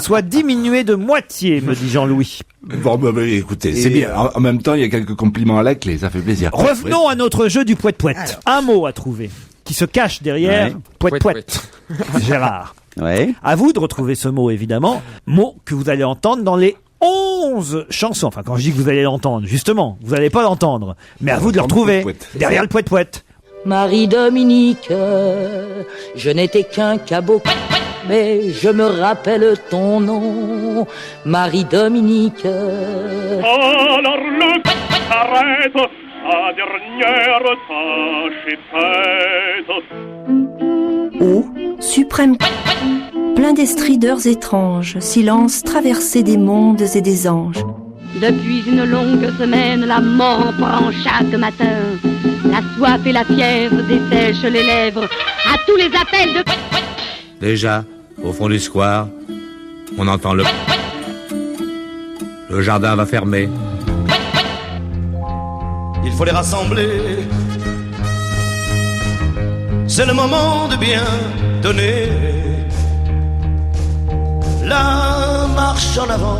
soit diminué de moitié, me dit Jean-Louis. Bon, bah, écoutez, c'est bien. En même temps, il y a quelques compliments à la clé, ça fait plaisir. Revenons à notre jeu du poète-poète. Un mot à trouver, qui se cache derrière poète-poète. Gérard. Ouais. À vous de retrouver ce mot, évidemment. Mot que vous allez entendre dans les 11 chansons. Enfin, quand je dis que vous allez l'entendre, justement, vous n'allez pas l'entendre. Mais à vous de le retrouver derrière le poète-poète. Marie-Dominique, je n'étais qu'un cabot, mais je me rappelle ton nom, Marie-Dominique. Alors le s'arrête, sa dernière tâche est faite. Ô suprême, plein des strideurs étranges, silence traversé des mondes et des anges. Depuis une longue semaine, la mort en prend chaque matin. La soif et la fièvre dessèchent les lèvres à tous les appels de... Déjà, au fond du square, on entend le... Le jardin va fermer. Il faut les rassembler c'est le moment de bien donner. La marche en avant,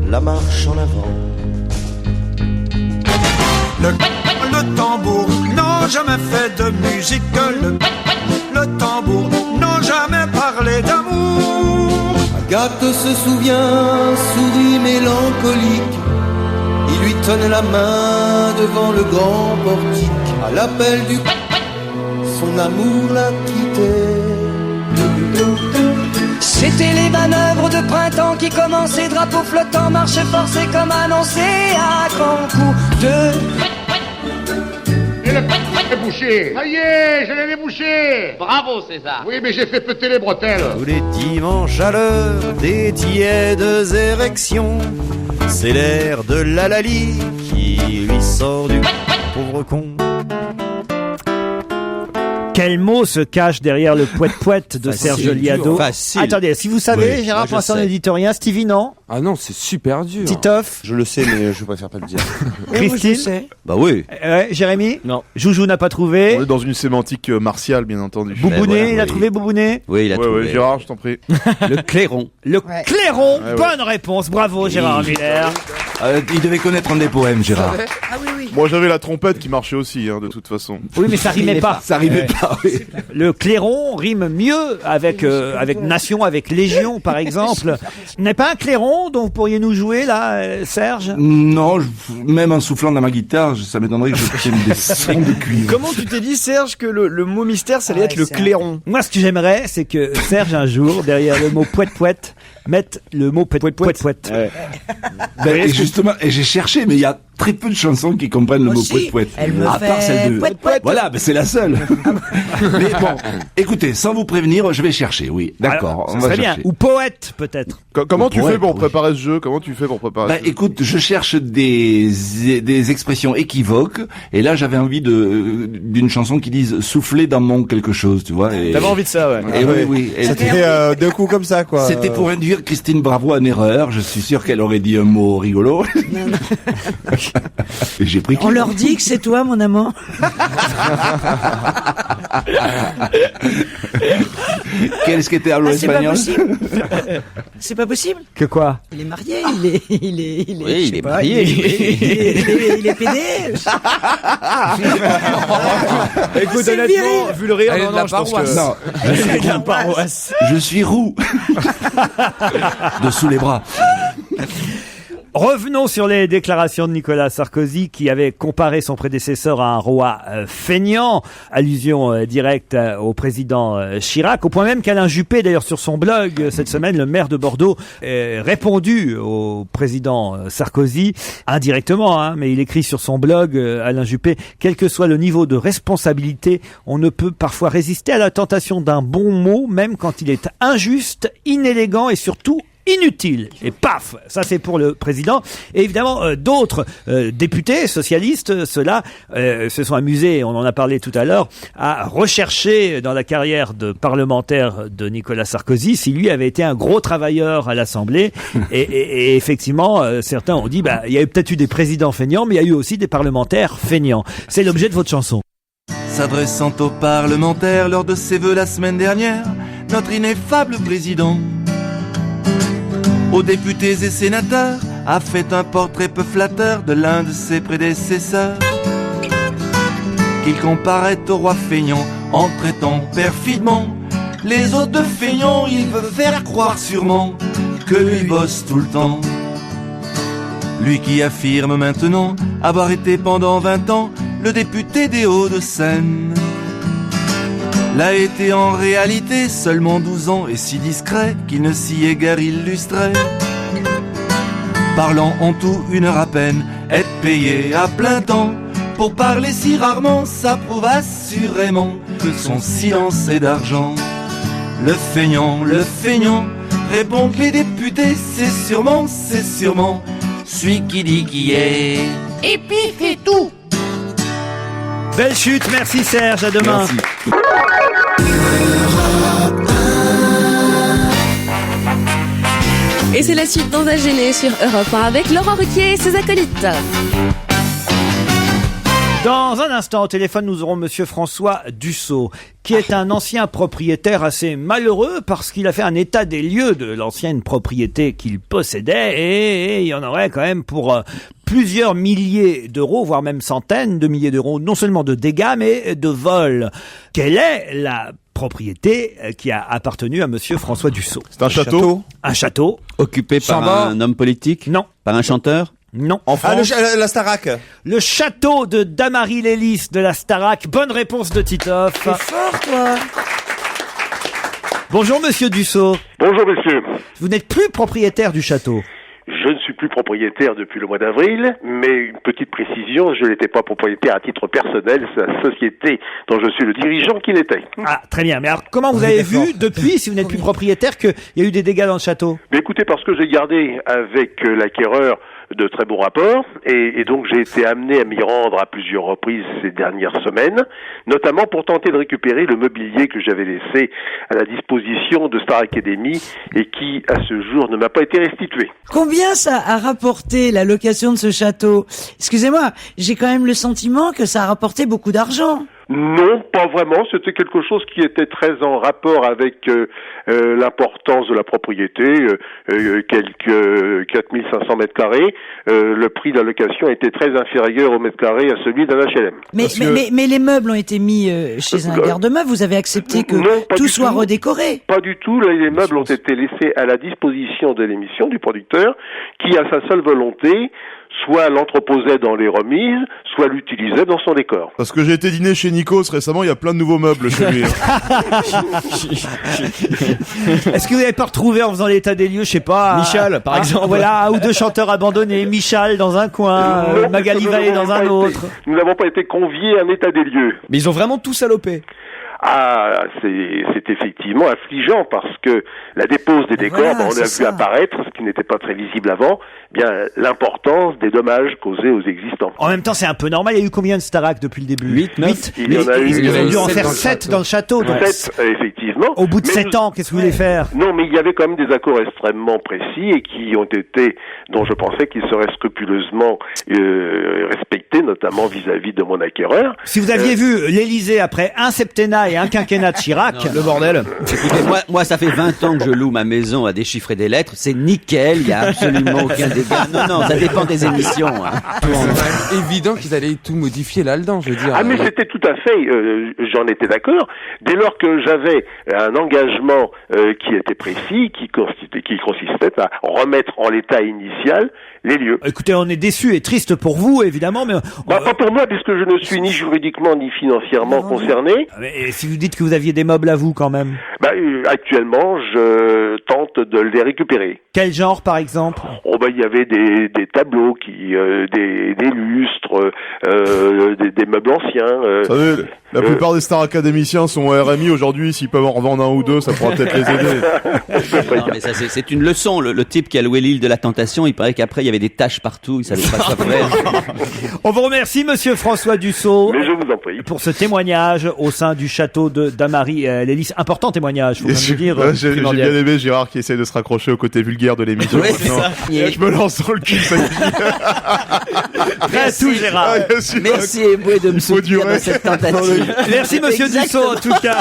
la marche en avant. Le tambour n'a jamais fait de musique. Le tambour n'a jamais parlé d'amour. Agathe se souvient, sourit mélancolique. Il lui tenait la main devant le grand portique. À l'appel du son amour l'a quitté. C'était les manœuvres de printemps qui commençaient, drapeau flottant, marche forcée comme annoncé à grands coups de... Et le est bouché. Ça y est, je l'ai débouché. Bravo César. Oui, mais j'ai fait péter les bretelles. Tous les dimanches à l'heure des tièdes érections, c'est l'air de la Lali qui lui sort du pauvre con. Quel mot se cache derrière le poète-poète de Serge Liado? Facile. Attendez, si vous savez, Gérard, pour l'instant, ne dites rien. Stevie, non? Ah non, c'est super dur. Titoff? Je le sais, mais je préfère pas le dire. Christine? Bah oui. Jérémy? Non. Joujou n'a pas trouvé. On est dans une sémantique martiale, bien entendu. Boubounet, voilà, il a oui. trouvé Boubounet? Oui, il a trouvé. Ouais, Gérard, je t'en prie. Le clairon. Le clairon, Ouais, ouais. bonne réponse. Bravo, Gérard Miller. Il devait connaître un des poèmes, Gérard. Ah oui, oui. Moi, j'avais la trompette qui marchait aussi, de toute façon. Oui, mais ça rimait pas. Ça arrivait pas, oui. Le clairon rime mieux avec nation, avec légion, par exemple. N'est pas un clairon dont vous pourriez nous jouer, là, Serge? Non, même en soufflant dans ma guitare, ça m'étonnerait que je tienne des sons de cuivre. Comment tu t'es dit, Serge, que le mot mystère, ça allait être le clairon? Moi, ce que j'aimerais, c'est que Serge, un jour, derrière le mot poète-poète, mette le mot poète-poète. Ouais. Et justement, et j'ai cherché, mais il y a très peu de chansons qui comprennent le mot poète-poète. Elle me À part fait celle de... poète-poète. Voilà, c'est la seule. Mais bon, écoutez, sans vous prévenir, je vais chercher, oui. D'accord, Alors, on ça va serait bien. chercher. Ou poète, peut-être. Comment tu Ouais, fais pour ouais. préparer ce jeu? Comment tu fais pour préparer Bah ce jeu? écoute, je cherche des expressions équivoques, et là j'avais envie d'une chanson qui dise souffler dans mon quelque chose, tu vois. Et... T'avais envie de ça, ouais. Et oui. Et C'était deux coups comme ça, quoi. c'était pour induire Christine Bravo en erreur. Je suis sûr qu'elle aurait dit un mot rigolo. Et j'ai pris. On leur dit que c'est toi, mon amant. Qu'est-ce qui était à l'eau C'est pas espagnol? possible. C'est pas possible. Que quoi? Il est marié, il est Oui, je il sais est pas, marié, il est pédé. Écoute, c'est honnêtement, viril. vu le rire, Elle est non, de la je pense que... paroisse. Non, C'est de la paroisse. je suis roux. Dessous les bras. Revenons sur les déclarations de Nicolas Sarkozy qui avait comparé son prédécesseur à un roi feignant, allusion directe au président Chirac, au point même qu'Alain Juppé, d'ailleurs sur son blog cette semaine, le maire de Bordeaux, répondu au président Sarkozy, indirectement, mais il écrit sur son blog, Alain Juppé, quel que soit le niveau de responsabilité, on ne peut parfois résister à la tentation d'un bon mot, même quand il est injuste, inélégant et surtout inutile. Et paf, ça c'est pour le président. Et évidemment, d'autres députés socialistes, ceux-là, se sont amusés, on en a parlé tout à l'heure, à rechercher dans la carrière de parlementaire de Nicolas Sarkozy si lui avait été un gros travailleur à l'Assemblée. Et effectivement, certains ont dit, il y a peut-être eu des présidents feignants, mais il y a eu aussi des parlementaires feignants. C'est l'objet de votre chanson. S'adressant aux parlementaires lors de ses vœux la semaine dernière, notre ineffable président, aux députés et sénateurs, a fait un portrait peu flatteur de l'un de ses prédécesseurs, qu'il comparait au roi feignant en traitant perfidement les autres feignants. Il veut faire croire sûrement que lui bosse tout le temps. Lui qui affirme maintenant avoir été pendant 20 ans le député des Hauts-de-Seine, l'a été en réalité seulement 12 ans et si discret qu'il ne s'y est guère illustré. Parlant en tout 1 heure à peine, être payé à plein temps pour parler si rarement, ça prouve assurément que son silence est d'argent. Le feignant, répondent les députés, c'est sûrement celui qui dit qui est. Et puis c'est tout. Belle chute, merci Serge, à demain. Merci. Et c'est la suite d'On va gêner sur Europe 1 avec Laurent Ruquier et ses acolytes. Dans un instant, au téléphone, nous aurons Monsieur François Dussault, qui est un ancien propriétaire assez malheureux parce qu'il a fait un état des lieux de l'ancienne propriété qu'il possédait et il y en aurait quand même pour plusieurs milliers d'euros, voire même centaines de milliers d'euros, non seulement de dégâts, mais de vols. Quelle est la propriété qui a appartenu à Monsieur François Dussault? C'est un château. Un château. Occupé par un homme politique? Non. Par un chanteur? Non. En France, la Starac. Le château de Damary Lélis de la Starac. Bonne réponse de Titoff. T'es fort, toi. Bonjour Monsieur Dussault. Bonjour monsieur. Vous n'êtes plus propriétaire du château. Je ne suis plus propriétaire depuis le mois d'avril, mais une petite précision, je n'étais pas propriétaire à titre personnel, c'est la société dont je suis le dirigeant qui l'était. Ah, très bien. Mais alors, comment vous avez vu, depuis, si vous n'êtes plus propriétaire, qu'il y a eu des dégâts dans le château? Mais écoutez, parce que j'ai gardé avec l'acquéreur de très bons rapports, et donc j'ai été amené à m'y rendre à plusieurs reprises ces dernières semaines, notamment pour tenter de récupérer le mobilier que j'avais laissé à la disposition de Star Academy et qui, à ce jour, ne m'a pas été restitué. Combien ça a rapporté la location de ce château? Excusez-moi, j'ai quand même le sentiment que ça a rapporté beaucoup d'argent. Non, pas vraiment. C'était quelque chose qui était très en rapport avec l'importance de la propriété, quelques 4500 mètres carrés. Le prix de la location était très inférieur au mètre carré à celui d'un HLM. Mais les meubles ont été mis chez un garde-meuble. Vous avez accepté que tout soit redécoré? Pas du tout. Les meubles ont été laissés à la disposition de l'émission du producteur, qui a sa seule volonté, soit l'entreposait dans les remises, soit l'utilisait dans son décor. Parce que j'ai été dîner chez Nikos récemment, il y a plein de nouveaux meubles chez lui. Est-ce que vous n'avez pas retrouvé en faisant l'état des lieux, je sais pas, Michal, par exemple. Voilà, un ou deux chanteurs abandonnés, Michal dans un coin, Magali Vallée dans un autre. Nous n'avons pas été conviés à un état des lieux. Mais ils ont vraiment tout salopé. Ah, c'est effectivement affligeant parce que la dépose des décors, on a vu apparaître, ce qui n'était pas très visible avant, bien l'importance des dommages causés aux existants. En même temps, c'est un peu normal. Il y a eu combien de Starac depuis le début? 8, 9. Il y en a eu. Ils ont dû en faire 7 dans le château. 7, effectivement. Au bout de 7 ans, qu'est-ce que vous voulez faire? Non, mais il y avait quand même des accords extrêmement précis et qui ont été, dont je pensais qu'ils seraient scrupuleusement respectés, notamment vis-à-vis de mon acquéreur. Si vous aviez vu l'Élysée après un septennat et un quinquennat de Chirac, le bordel. Écoutez, moi, ça fait 20 ans que je loue ma maison à déchiffrer des lettres. C'est nickel, il y a absolument aucun dégât. Non, ça dépend des émissions. Hein. C'est évident qu'ils allaient tout modifier là-dedans, je veux dire. Ah, mais c'était tout à fait, j'en étais d'accord. Dès lors que j'avais un engagement qui était précis, qui consistait à remettre en l'état initial les lieux. Écoutez, on est déçus et tristes pour vous, évidemment, mais... pas pour moi, puisque je ne suis ni juridiquement ni financièrement concerné. Mais si vous dites que vous aviez des meubles à vous, quand même. Actuellement, je tente de les récupérer. Quel genre, par exemple? Il y avait des tableaux, des lustres, des meubles anciens. Vous savez, la plupart des stars académiciens sont au RMI aujourd'hui. S'ils peuvent en revendre un ou deux, ça pourra peut-être les aider. Non, mais ça, c'est une leçon. Le type qui a loué l'île de la Tentation, il paraît qu'après, il y avait des taches partout. Il savait pas quoi faire. On vous remercie, Monsieur François Dussault. Mais je vous en prie. Pour ce témoignage au sein du château de Damary Lélis. Important témoignage, faut même le dire. J'ai bien aimé Gérard qui essaie de se raccrocher au côté vulgaire de l'émission. Oui, c'est ça. Je me lance dans le cul. Merci, Gérard. Merci, Eboué, de me soutenir dans cette tentative. Merci, Monsieur Dussault, en tout cas.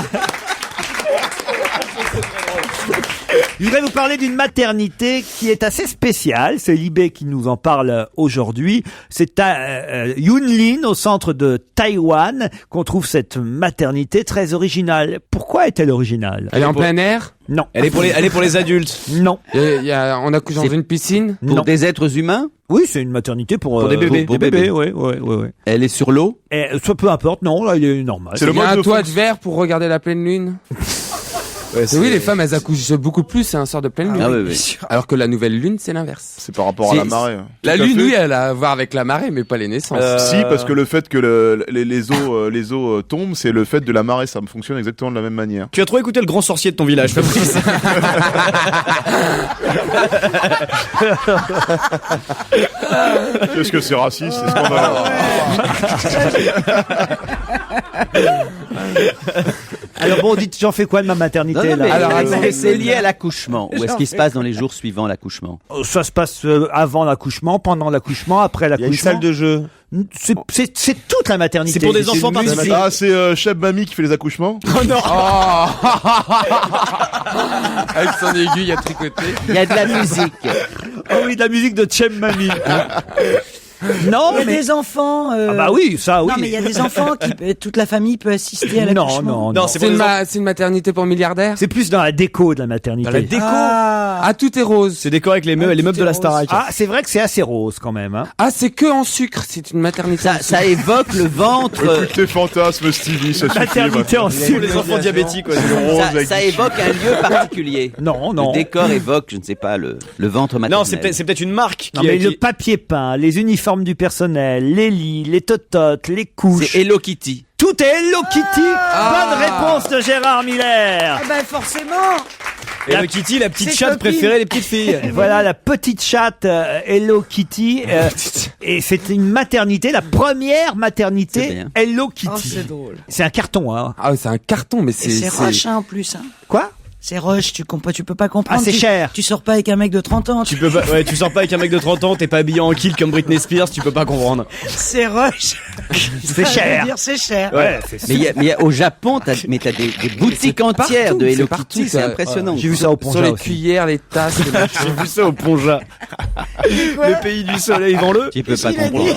Je voudrais vous parler d'une maternité qui est assez spéciale. C'est Libé qui nous en parle aujourd'hui. C'est à Yunlin, au centre de Taïwan, qu'on trouve cette maternité très originale. Pourquoi est-elle originale? Elle est en plein air? Non. Elle est pour les adultes? Non. On accouche dans une piscine? Pour des êtres humains? Oui, c'est une maternité pour des bébés. Des bébés, oui. Elle est sur l'eau? Soit peu importe, non, là, il est normal. Il y a un toit de verre pour regarder la pleine lune? Oui, les femmes, elles accouchent beaucoup plus, c'est un sort de pleine lune. Ah, oui. Alors que la nouvelle lune, c'est l'inverse. C'est par rapport à la marée. La lune, oui, elle a à voir avec la marée, mais pas les naissances. Si, parce que le fait que les eaux tombent, c'est le fait de la marée, ça me fonctionne exactement de la même manière. Tu as trop écouté le grand sorcier de ton village, Fabrice. Qu'est-ce que c'est raciste, c'est scandaleux. Alors bon, dites, j'en fais quoi de ma maternité là? Alors, c'est lié à l'accouchement. Ou est-ce qu'il se passe dans les jours suivant l'accouchement? Ça se passe avant l'accouchement, pendant l'accouchement, après l'accouchement. Il y a une salle de jeu. C'est toute la maternité. C'est pour des enfants particuliers. Ah, c'est Cheb Mami qui fait les accouchements. Oh non. Avec son aiguille à tricoter. Il y a de la musique. Oh oui, de la musique de Cheb Mami. Non, il y a des enfants. Ah bah oui, ça oui. Non, mais il y a des enfants qui toute la famille peut assister à l'accouchement. Non, c'est une maternité pour milliardaires. C'est plus dans la déco de la maternité. Dans la déco. Ah, tout est rose. C'est décoré avec les meubles de la Starac. Ah, c'est vrai que c'est assez rose quand même. Hein. Ah, c'est que en sucre. C'est une maternité. Ça évoque le ventre. Écoute tes fantasmes, Stevie. Ça suffit. Maternité en sucre. Pour les enfants diabétiques. Ça évoque un lieu particulier. Non. Le décor évoque, je ne sais pas, le ventre maternel. Non, c'est peut-être une marque. Non, mais le papier peint, les uniformes du personnel, les lits, les tototes, les couches. C'est Hello Kitty. Tout est Hello Kitty. Bonne réponse de Gérard Miller. Ah ben forcément. Hello Kitty, la petite chatte préférée des petites filles. Voilà la petite chatte Hello Kitty. Et c'est une maternité, la première maternité Hello Kitty. Oh, c'est drôle. C'est un carton, hein. Ah, c'est un carton, mais c'est rush en plus. Hein. Quoi? C'est rush, tu peux pas comprendre. Ah, c'est cher. Tu sors pas avec un mec de 30 ans. Tu sors pas avec un mec de 30 ans, t'es pas habillé en kilt comme Britney Spears, tu peux pas comprendre. C'est rush. C'est cher. C'est cher. Ouais, mais au Japon, t'as des boutiques entières de Hello Kitty, c'est impressionnant. J'ai vu ça au Ponja. Sur les aussi. cuillères, les tasses. J'ai vu ça au Ponja. Le pays du soleil, vends-le. Tu peux pas comprendre.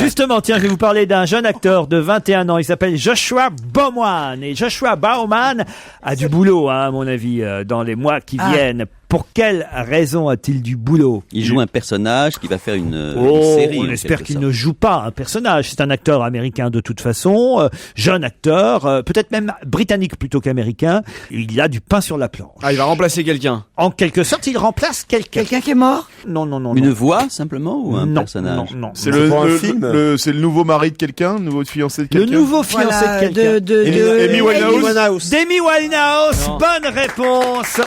Justement, tiens, je vais vous parler d'un jeune acteur de 21 ans. Il s'appelle Joshua Bauman. Et Joshua Bauman a du boulot, hein, à mon avis, dans les mois qui viennent. Pour quelle raison a-t-il du boulot? Il joue un personnage qui va faire une série. On espère qu'il ne joue pas un personnage. C'est un acteur américain de toute façon, jeune acteur, peut-être même britannique plutôt qu'américain. Il a du pain sur la planche. Ah, il va remplacer quelqu'un. En quelque sorte, il remplace quelqu'un. Quelqu'un qui est mort? Non. Une voix simplement ou un personnage? Non. C'est c'est le nouveau mari de quelqu'un, le nouveau fiancé de quelqu'un. Le nouveau fiancé de quelqu'un. Amy Winehouse. Demi Winehouse. Bonne réponse.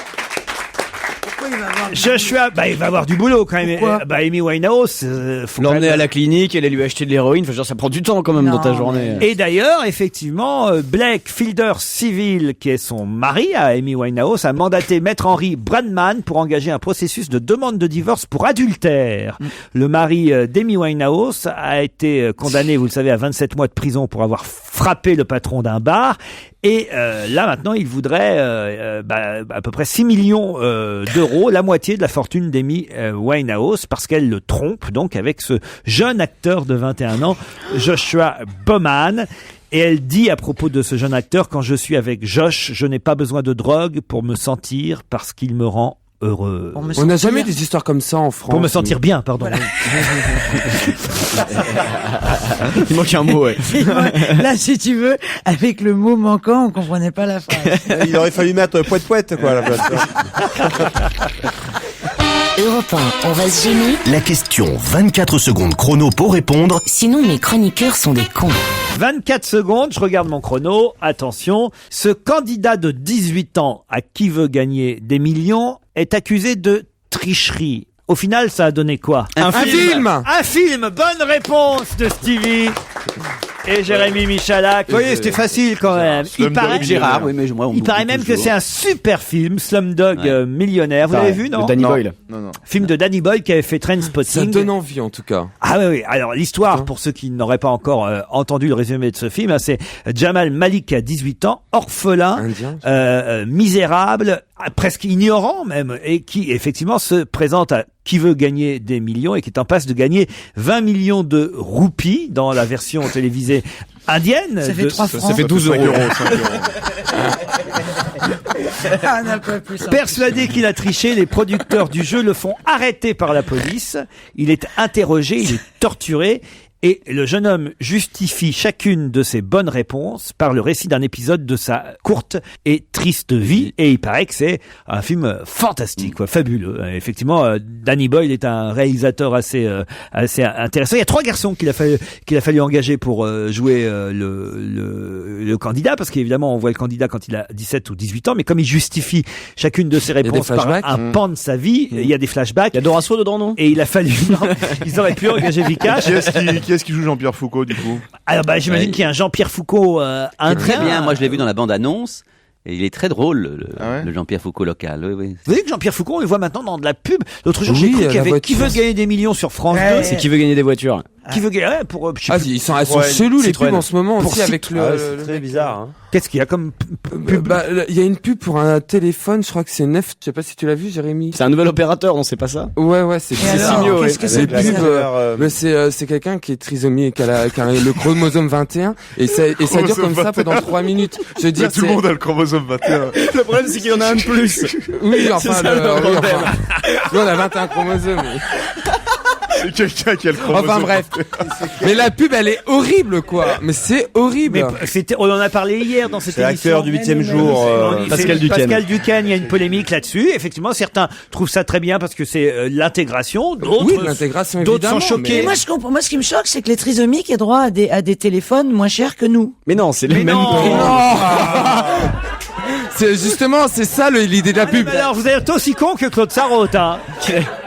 Joshua, il va avoir du boulot quand même. Amy Winehouse, faut l'emmener à la clinique, aller lui acheter de l'héroïne. Enfin, genre, ça prend du temps quand même dans ta journée. Et d'ailleurs, effectivement, Blake Fielder Civil, qui est son mari à Amy Winehouse, a mandaté Maître Henry Brandman pour engager un processus de demande de divorce pour adultère. Le mari d'Amy Winehouse a été condamné, vous le savez, à 27 mois de prison pour avoir frappé le patron d'un bar. Et là maintenant, il voudrait à peu près 6 millions d'euros, la moitié de la fortune d'Amy Winehouse, parce qu'elle le trompe donc avec ce jeune acteur de 21 ans, Joshua Bauman. Et elle dit à propos de ce jeune acteur: quand je suis avec Josh, je n'ai pas besoin de drogue pour me sentir, parce qu'il me rend heureux. On n'a jamais des histoires comme ça en France. Pour me sentir bien, pardon. Voilà. Il manque un mot, ouais. Là, si tu veux, avec le mot manquant, on comprenait pas la phrase. Il aurait fallu mettre poète, quoi, à la place. Europe 1, on va se gêner. La question 24 secondes chrono pour répondre. Sinon, mes chroniqueurs sont des cons. 24 secondes, je regarde mon chrono. Attention, ce candidat de 18 ans à qui veut gagner des millions est accusé de tricherie. Au final, ça a donné quoi? Un film. Un film. Bonne réponse de Stevie et Jérémy Michalak. Vous voyez, c'était facile quand même. Il paraît même que c'est un super film, Slumdog Millionnaire. Vous l'avez vu, non? De Danny Boyle. Non. Film de Danny Boyle qui avait fait Trainspotting. Ça donne envie, en tout cas. Ah oui. Alors, l'histoire, pour ceux qui n'auraient pas encore entendu le résumé de ce film, c'est Jamal Malik qui a 18 ans, orphelin, misérable, presque ignorant même, et qui, effectivement, se présente à qui veut gagner des millions et qui est en passe de gagner 20 millions de roupies dans la version télévisée indienne. Ça fait 3 francs. Ça fait 12 euros. Persuadé qu'il a triché, les producteurs du jeu le font arrêter par la police. Il est interrogé, il est torturé. Et le jeune homme justifie chacune de ses bonnes réponses par le récit d'un épisode de sa courte et triste vie. Et il paraît que c'est un film fantastique, quoi, fabuleux. Effectivement, Danny Boyle est un réalisateur assez intéressant. Il y a 3 garçons qu'il a fallu engager pour jouer le candidat, parce qu'évidemment on voit le candidat quand il a 17 ou 18 ans, mais comme il justifie chacune de ses réponses par un pan de sa vie, il y a des flashbacks. Il y a Dorasso dedans, non? Et il a fallu... ils auraient pu engager Vikash. Qui est-ce qui joue Jean-Pierre Foucault, du coup? Alors, j'imagine qu'il y a un Jean-Pierre Foucault indien. Très bien, moi je l'ai vu dans la bande-annonce. Et il est très drôle, le Jean-Pierre Foucault local. Oui. Vous voyez que Jean-Pierre Foucault, on le voit maintenant dans de la pub. L'autre jour, j'ai cru qu'il y avait Qui veut gagner des millions sur France 2. C'est Qui veut gagner des voitures. Qui veut gagner pour ils sont chelous les pubs en ce moment aussi avec c'est très bizarre. Hein. Qu'est-ce qu'il y a comme pub? Il y a une pub pour un téléphone, je crois que c'est neuf. Je sais pas si tu l'as vu, Jérémy. C'est un nouvel opérateur, non, c'est pas ça? Ouais, c'est Simio. Qu'est-ce que c'est mais c'est quelqu'un qui est trisomique, qui a le chromosome 21 et ça dure comme ça pendant 3 minutes. Je veux dire, tout le monde a le chromosome 21. Le problème, c'est qu'il y en a un de plus. Oui, enfin, nous, on a 21 chromosomes. C'est quelqu'un qui a le chromosome. Enfin bref. Mais la pub, elle est horrible, quoi. Mais c'est horrible. Mais on en a parlé hier dans cette émission. C'est l'acteur du 8e jour, Pascal Duquesne. Il y a une polémique là-dessus. Effectivement, certains trouvent ça très bien parce que c'est l'intégration. D'autres, l'intégration, d'autres sont choqués. Mais moi, je comprends. Moi, ce qui me choque, c'est que les trisomiques aient droit à des téléphones moins chers que nous. Mais non, c'est les mêmes prix. C'est justement, c'est ça l'idée de la pub. Alors, vous êtes aussi con que Claude Sarraute, hein.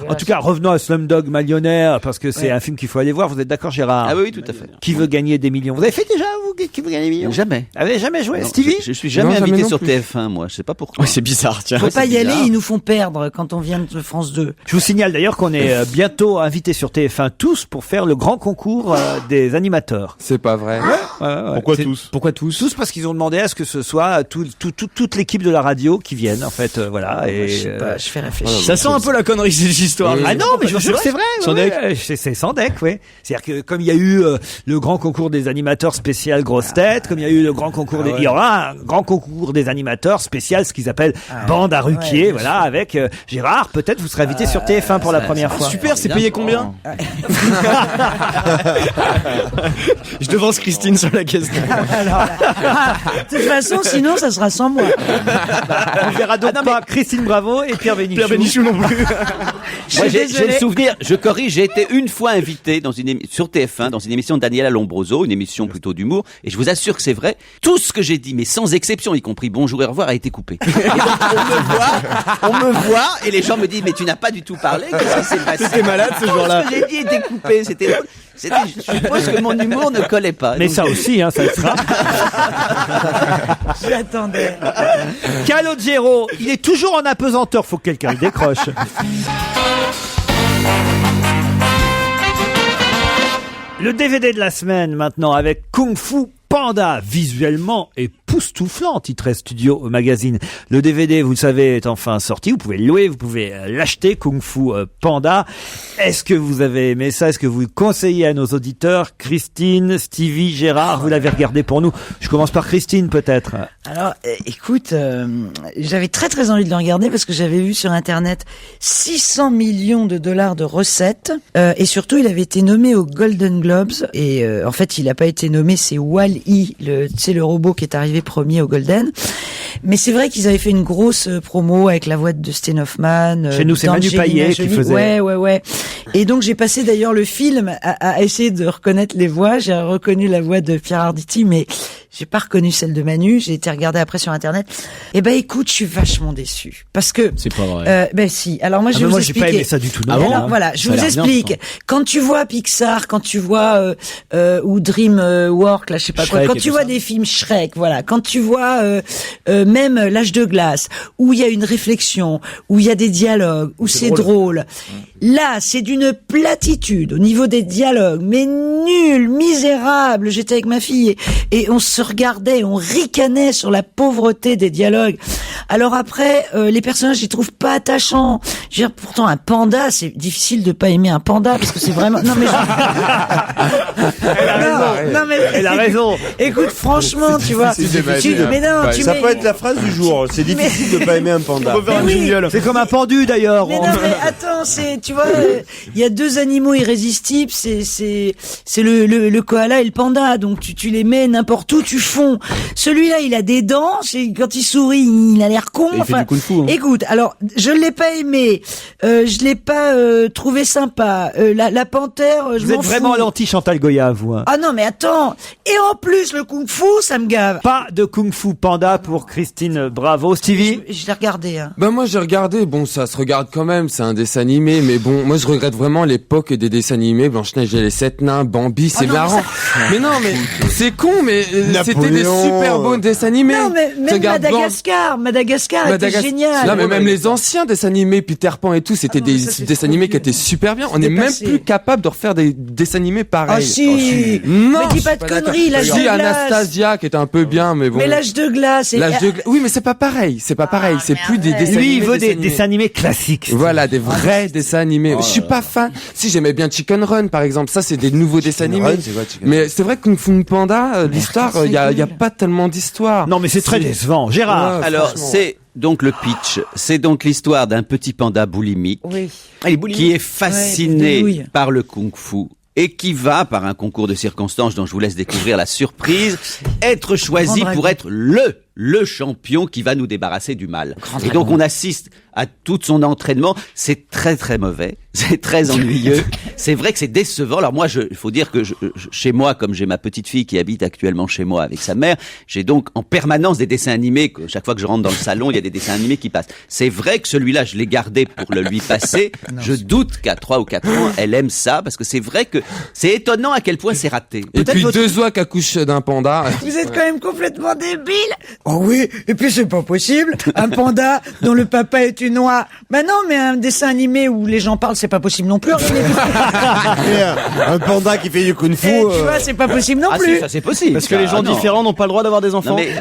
En tout cas, revenons à Slumdog Millionnaire, parce que c'est un film qu'il faut aller voir. Vous êtes d'accord, Gérard? Ah oui, tout à fait. Qui veut gagner des millions? Vous avez fait déjà, vous, qui veut gagner des millions? Jamais. Vous avez jamais joué? Non, Stevie? Je suis jamais invité sur TF1, moi. Je sais pas pourquoi. Ouais, c'est bizarre, tiens. Faut pas y aller, ils nous font perdre quand on vient de France 2. Je vous signale d'ailleurs qu'on est bientôt invités sur TF1 tous pour faire le grand concours des animateurs. C'est pas vrai. Pourquoi tous? Pourquoi tous? Tous parce qu'ils ont demandé à ce que ce soit toute l'équipe de la radio qui vienne, en fait, voilà. Et Je sais pas, je fais réfléchir. Ça sent un peu la connerie, cette histoire. Ah non, mais je vous jure que c'est vrai. Sandek. C'est Sandek, oui. C'est-à-dire que comme il y a eu le grand concours des animateurs spécial grosses têtes, comme il y a eu le grand concours il y aura un grand concours des animateurs spécial, ce qu'ils appellent bande à Ruquier, voilà, avec Gérard. Peut-être vous serez invité sur TF1 pour la première fois. Super, c'est payé combien? Je devance Christine sur la question. De toute façon, sinon, ça sera sans moi. On verra donc pas Christine Bravo et Pierre Bénichou. Pierre Bénichou non plus. Moi, j'ai le souvenir, je corrige, j'ai été une fois invité sur TF1 dans une émission de Daniela Lombroso, une émission plutôt d'humour, et je vous assure que c'est vrai, tout ce que j'ai dit, mais sans exception, y compris bonjour et au revoir, a été coupé. Et donc, on me voit, et les gens me disent, mais tu n'as pas du tout parlé, qu'est-ce qui s'est passé? T'étais malade ce jour-là. Tout ce que j'ai dit était coupé, je suppose que mon humour ne collait pas. Mais donc, ça aussi, hein, ça le sera. J'attendais. Calogero, il est toujours en apesanteur, faut que quelqu'un le décroche. Le DVD de la semaine maintenant avec Kung Fu Panda, visuellement époustouflant, titrait Studio Magazine. Le DVD, vous le savez, est enfin sorti. Vous pouvez le louer, vous pouvez l'acheter, Kung Fu Panda. Est-ce que vous avez aimé ça? Est-ce que vous le conseillez à nos auditeurs? Christine, Stevie, Gérard, vous l'avez regardé pour nous. Je commence par Christine, peut-être. Alors, écoute, j'avais très très envie de le regarder parce que j'avais vu sur Internet 600 millions de dollars de recettes. Et surtout, il avait été nommé aux Golden Globes. Et en fait, il n'a pas été nommé, c'est Wall-E, le robot qui est arrivé premier au Golden. Mais c'est vrai qu'ils avaient fait une grosse promo avec la voix de Dustin Hoffman. Chez nous, c'est Manu Payet qui faisait. Ouais. Et donc, j'ai passé d'ailleurs le film à essayer de reconnaître les voix. J'ai reconnu la voix de Pierre Arditi, mais j'ai pas reconnu celle de Manu. J'ai été regarder après sur Internet. Eh ben, écoute, je suis vachement déçu. Parce que. C'est pas vrai. Ben, si. Alors, moi, je vais vous expliquer. Moi, j'ai pas aimé ça du tout. Alors, voilà. Je vous explique. Bien, quand tu vois Pixar, quand tu vois, ou DreamWorks, là, je sais pas quoi. Quand tu vois des films Shrek, voilà. Quand tu vois, même L'Âge de glace, où il y a une réflexion, où il y a des dialogues, où c'est drôle. Là, c'est d'une platitude au niveau des dialogues, mais nul, misérable. J'étais avec ma fille et on se regardait, on ricanait sur la pauvreté des dialogues. Alors après, les personnages, je les trouve pas attachants. Je veux dire, pourtant, un panda, c'est difficile de pas aimer un panda parce que c'est vraiment. Non mais. Elle a raison. Écoute, franchement, tu vois. Mais non, ça peut être la phrase du jour. C'est difficile de pas aimer un panda. C'est comme un pendu d'ailleurs. Mais non, mais attends, tu vois, il y a deux animaux irrésistibles, c'est le koala et le panda. Donc tu les mets n'importe où, tu fonds. Celui-là, il a des dents. Quand il sourit, il a l'air con. Enfin, il fait du kung-fu, hein. Écoute, alors je l'ai pas aimé. Je l'ai pas trouvé sympa. La panthère, je m'en fous. Vous êtes vraiment l'anti Chantal Goya, vous. Hein. Ah non, mais attends. Et en plus, le kung-fu, ça me gave. Pas de kung-fu panda pour Christine Bravo. Stevie? Je l'ai regardé. Hein. Ben moi j'ai regardé, bon ça se regarde quand même, c'est un dessin animé, mais bon, moi je regrette vraiment l'époque des dessins animés, Blanche-Neige et les 7 nains, Bambi, c'est marrant. Mais non, mais c'est con, mais c'était des super beaux dessins animés. Non, mais même Regarde, Madagascar était génial. Non, mais même les anciens dessins animés, Peter Pan et tout, c'était des dessins animés qui étaient super bien. On est même plus capable de refaire des dessins animés pareils. Oh si. Non. Mais dis pas de conneries, l'âge de glace. Anastasia qui était un peu bien, mais bon. Mais l'âge de glace. Oui, mais c'est pas pareil. C'est pas pareil. C'est plus des dessins animés. Lui, il veut des dessins animés classiques. Voilà, des vrais dessins animés. Je suis pas fan. Si, j'aimais bien Chicken Run, par exemple. Ça, c'est des nouveaux dessins animés. Mais c'est vrai que Kung Fu Panda, l'histoire, il y a pas tellement d'histoire. Non, mais c'est très décevant. Gérard. Alors, c'est donc le pitch. C'est donc l'histoire d'un petit panda boulimique qui est fasciné par le kung-fu et qui va, par un concours de circonstances dont je vous laisse découvrir la surprise, être choisi pour être le champion qui va nous débarrasser du mal. Et donc on assiste à tout son entraînement. C'est très très mauvais, c'est très ennuyeux. C'est vrai que c'est décevant. Alors moi, il faut dire que chez moi, comme j'ai ma petite fille qui habite actuellement chez moi avec sa mère, j'ai donc en permanence des dessins animés. Chaque fois que je rentre dans le salon, il y a des dessins animés qui passent. C'est vrai que celui-là, je l'ai gardé pour le lui passer. Je doute qu'à 3 ou 4 ans, elle aime ça, parce que c'est vrai que c'est étonnant à quel point c'est raté. Et puis deux oies qui accouchent d'un panda. Vous êtes quand même complètement débile. Oh oui, et puis c'est pas possible. Un panda dont le papa est une oie. Ben non, mais un dessin animé où les gens parlent, c'est pas possible non plus. Un panda qui fait du kung-fu. Tu vois, c'est pas possible non plus. Si, ça c'est possible. Parce que les gens différents n'ont pas le droit d'avoir des enfants. Non, mais...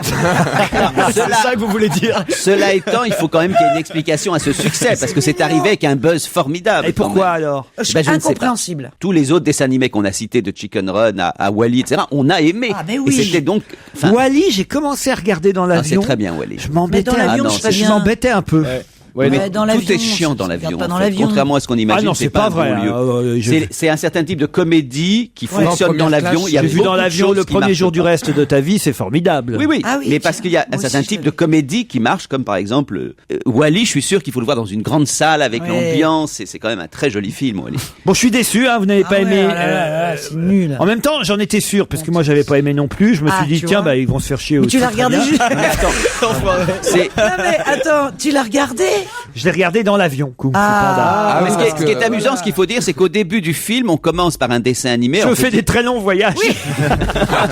c'est ça que vous voulez dire. Cela étant, il faut quand même qu'il y ait une explication à ce succès, parce que c'est arrivé avec un buzz formidable. Et pourquoi alors? Je ne sais pas. Tous les autres dessins animés qu'on a cités, de Chicken Run à Wall-E, etc., on a aimé. Ah, mais oui. Et c'était donc... Wall-E, j'ai commencé à regarder dans l'avion. C'est très bien, Wall-E. Je m'embêtais. Je m'embêtais un peu. Ouais, mais dans tout est chiant dans l'avion. Pas dans en fait. l'avion. Contrairement à ce qu'on imagine, ah non, c'est pas vrai. C'est un certain type de comédie qui fonctionne dans l'avion. J'ai vu dans l'avion le premier jour du reste de ta vie, c'est formidable. Oui, oui. Mais parce qu'il y a un certain type de comédie qui marche, comme par exemple Wall-E. Je suis sûr qu'il faut le voir dans une grande salle avec l'ambiance. C'est quand même un très joli film, Wall-E. Bon, je suis déçu. Vous n'avez pas aimé. C'est nul. En même temps, j'en étais sûr parce que moi, j'avais pas aimé non plus. Je me suis dit tiens, ils vont se faire chier. Mais tu l'as regardé juste. Non mais attends, tu l'as regardé? Je l'ai regardé dans l'avion. Mais ce qui est amusant, ce qu'il faut dire, c'est qu'au début du film, on commence par un dessin animé. Je fais des très longs voyages. Oui.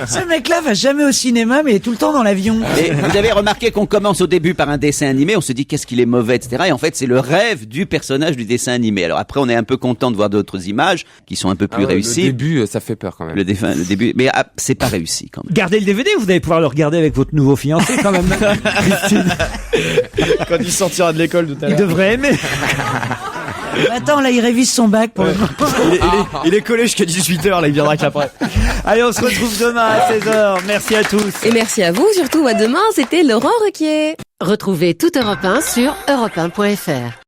Ce mec-là va jamais au cinéma, mais est tout le temps dans l'avion. Et vous avez remarqué qu'on commence au début par un dessin animé, on se dit qu'est-ce qu'il est mauvais, etc. Et en fait, c'est le rêve du personnage du dessin animé. Alors après, on est un peu content de voir d'autres images qui sont un peu plus réussies. Le début, ça fait peur quand même. Le début, mais c'est pas réussi quand même. Gardez le DVD, vous allez pouvoir le regarder avec votre nouveau fiancé quand même. Christine. Quand il sortira de l'école tout à l'heure. Il devrait aimer. Attends, là, il révise son bac pour le moment. Il est collé jusqu'à 18h, là, il viendra qu'après. Allez, on se retrouve demain à 16h. Merci à tous. Et merci à vous, surtout à demain, c'était Laurent Ruquier. Retrouvez toute Europe 1 sur europe1.fr.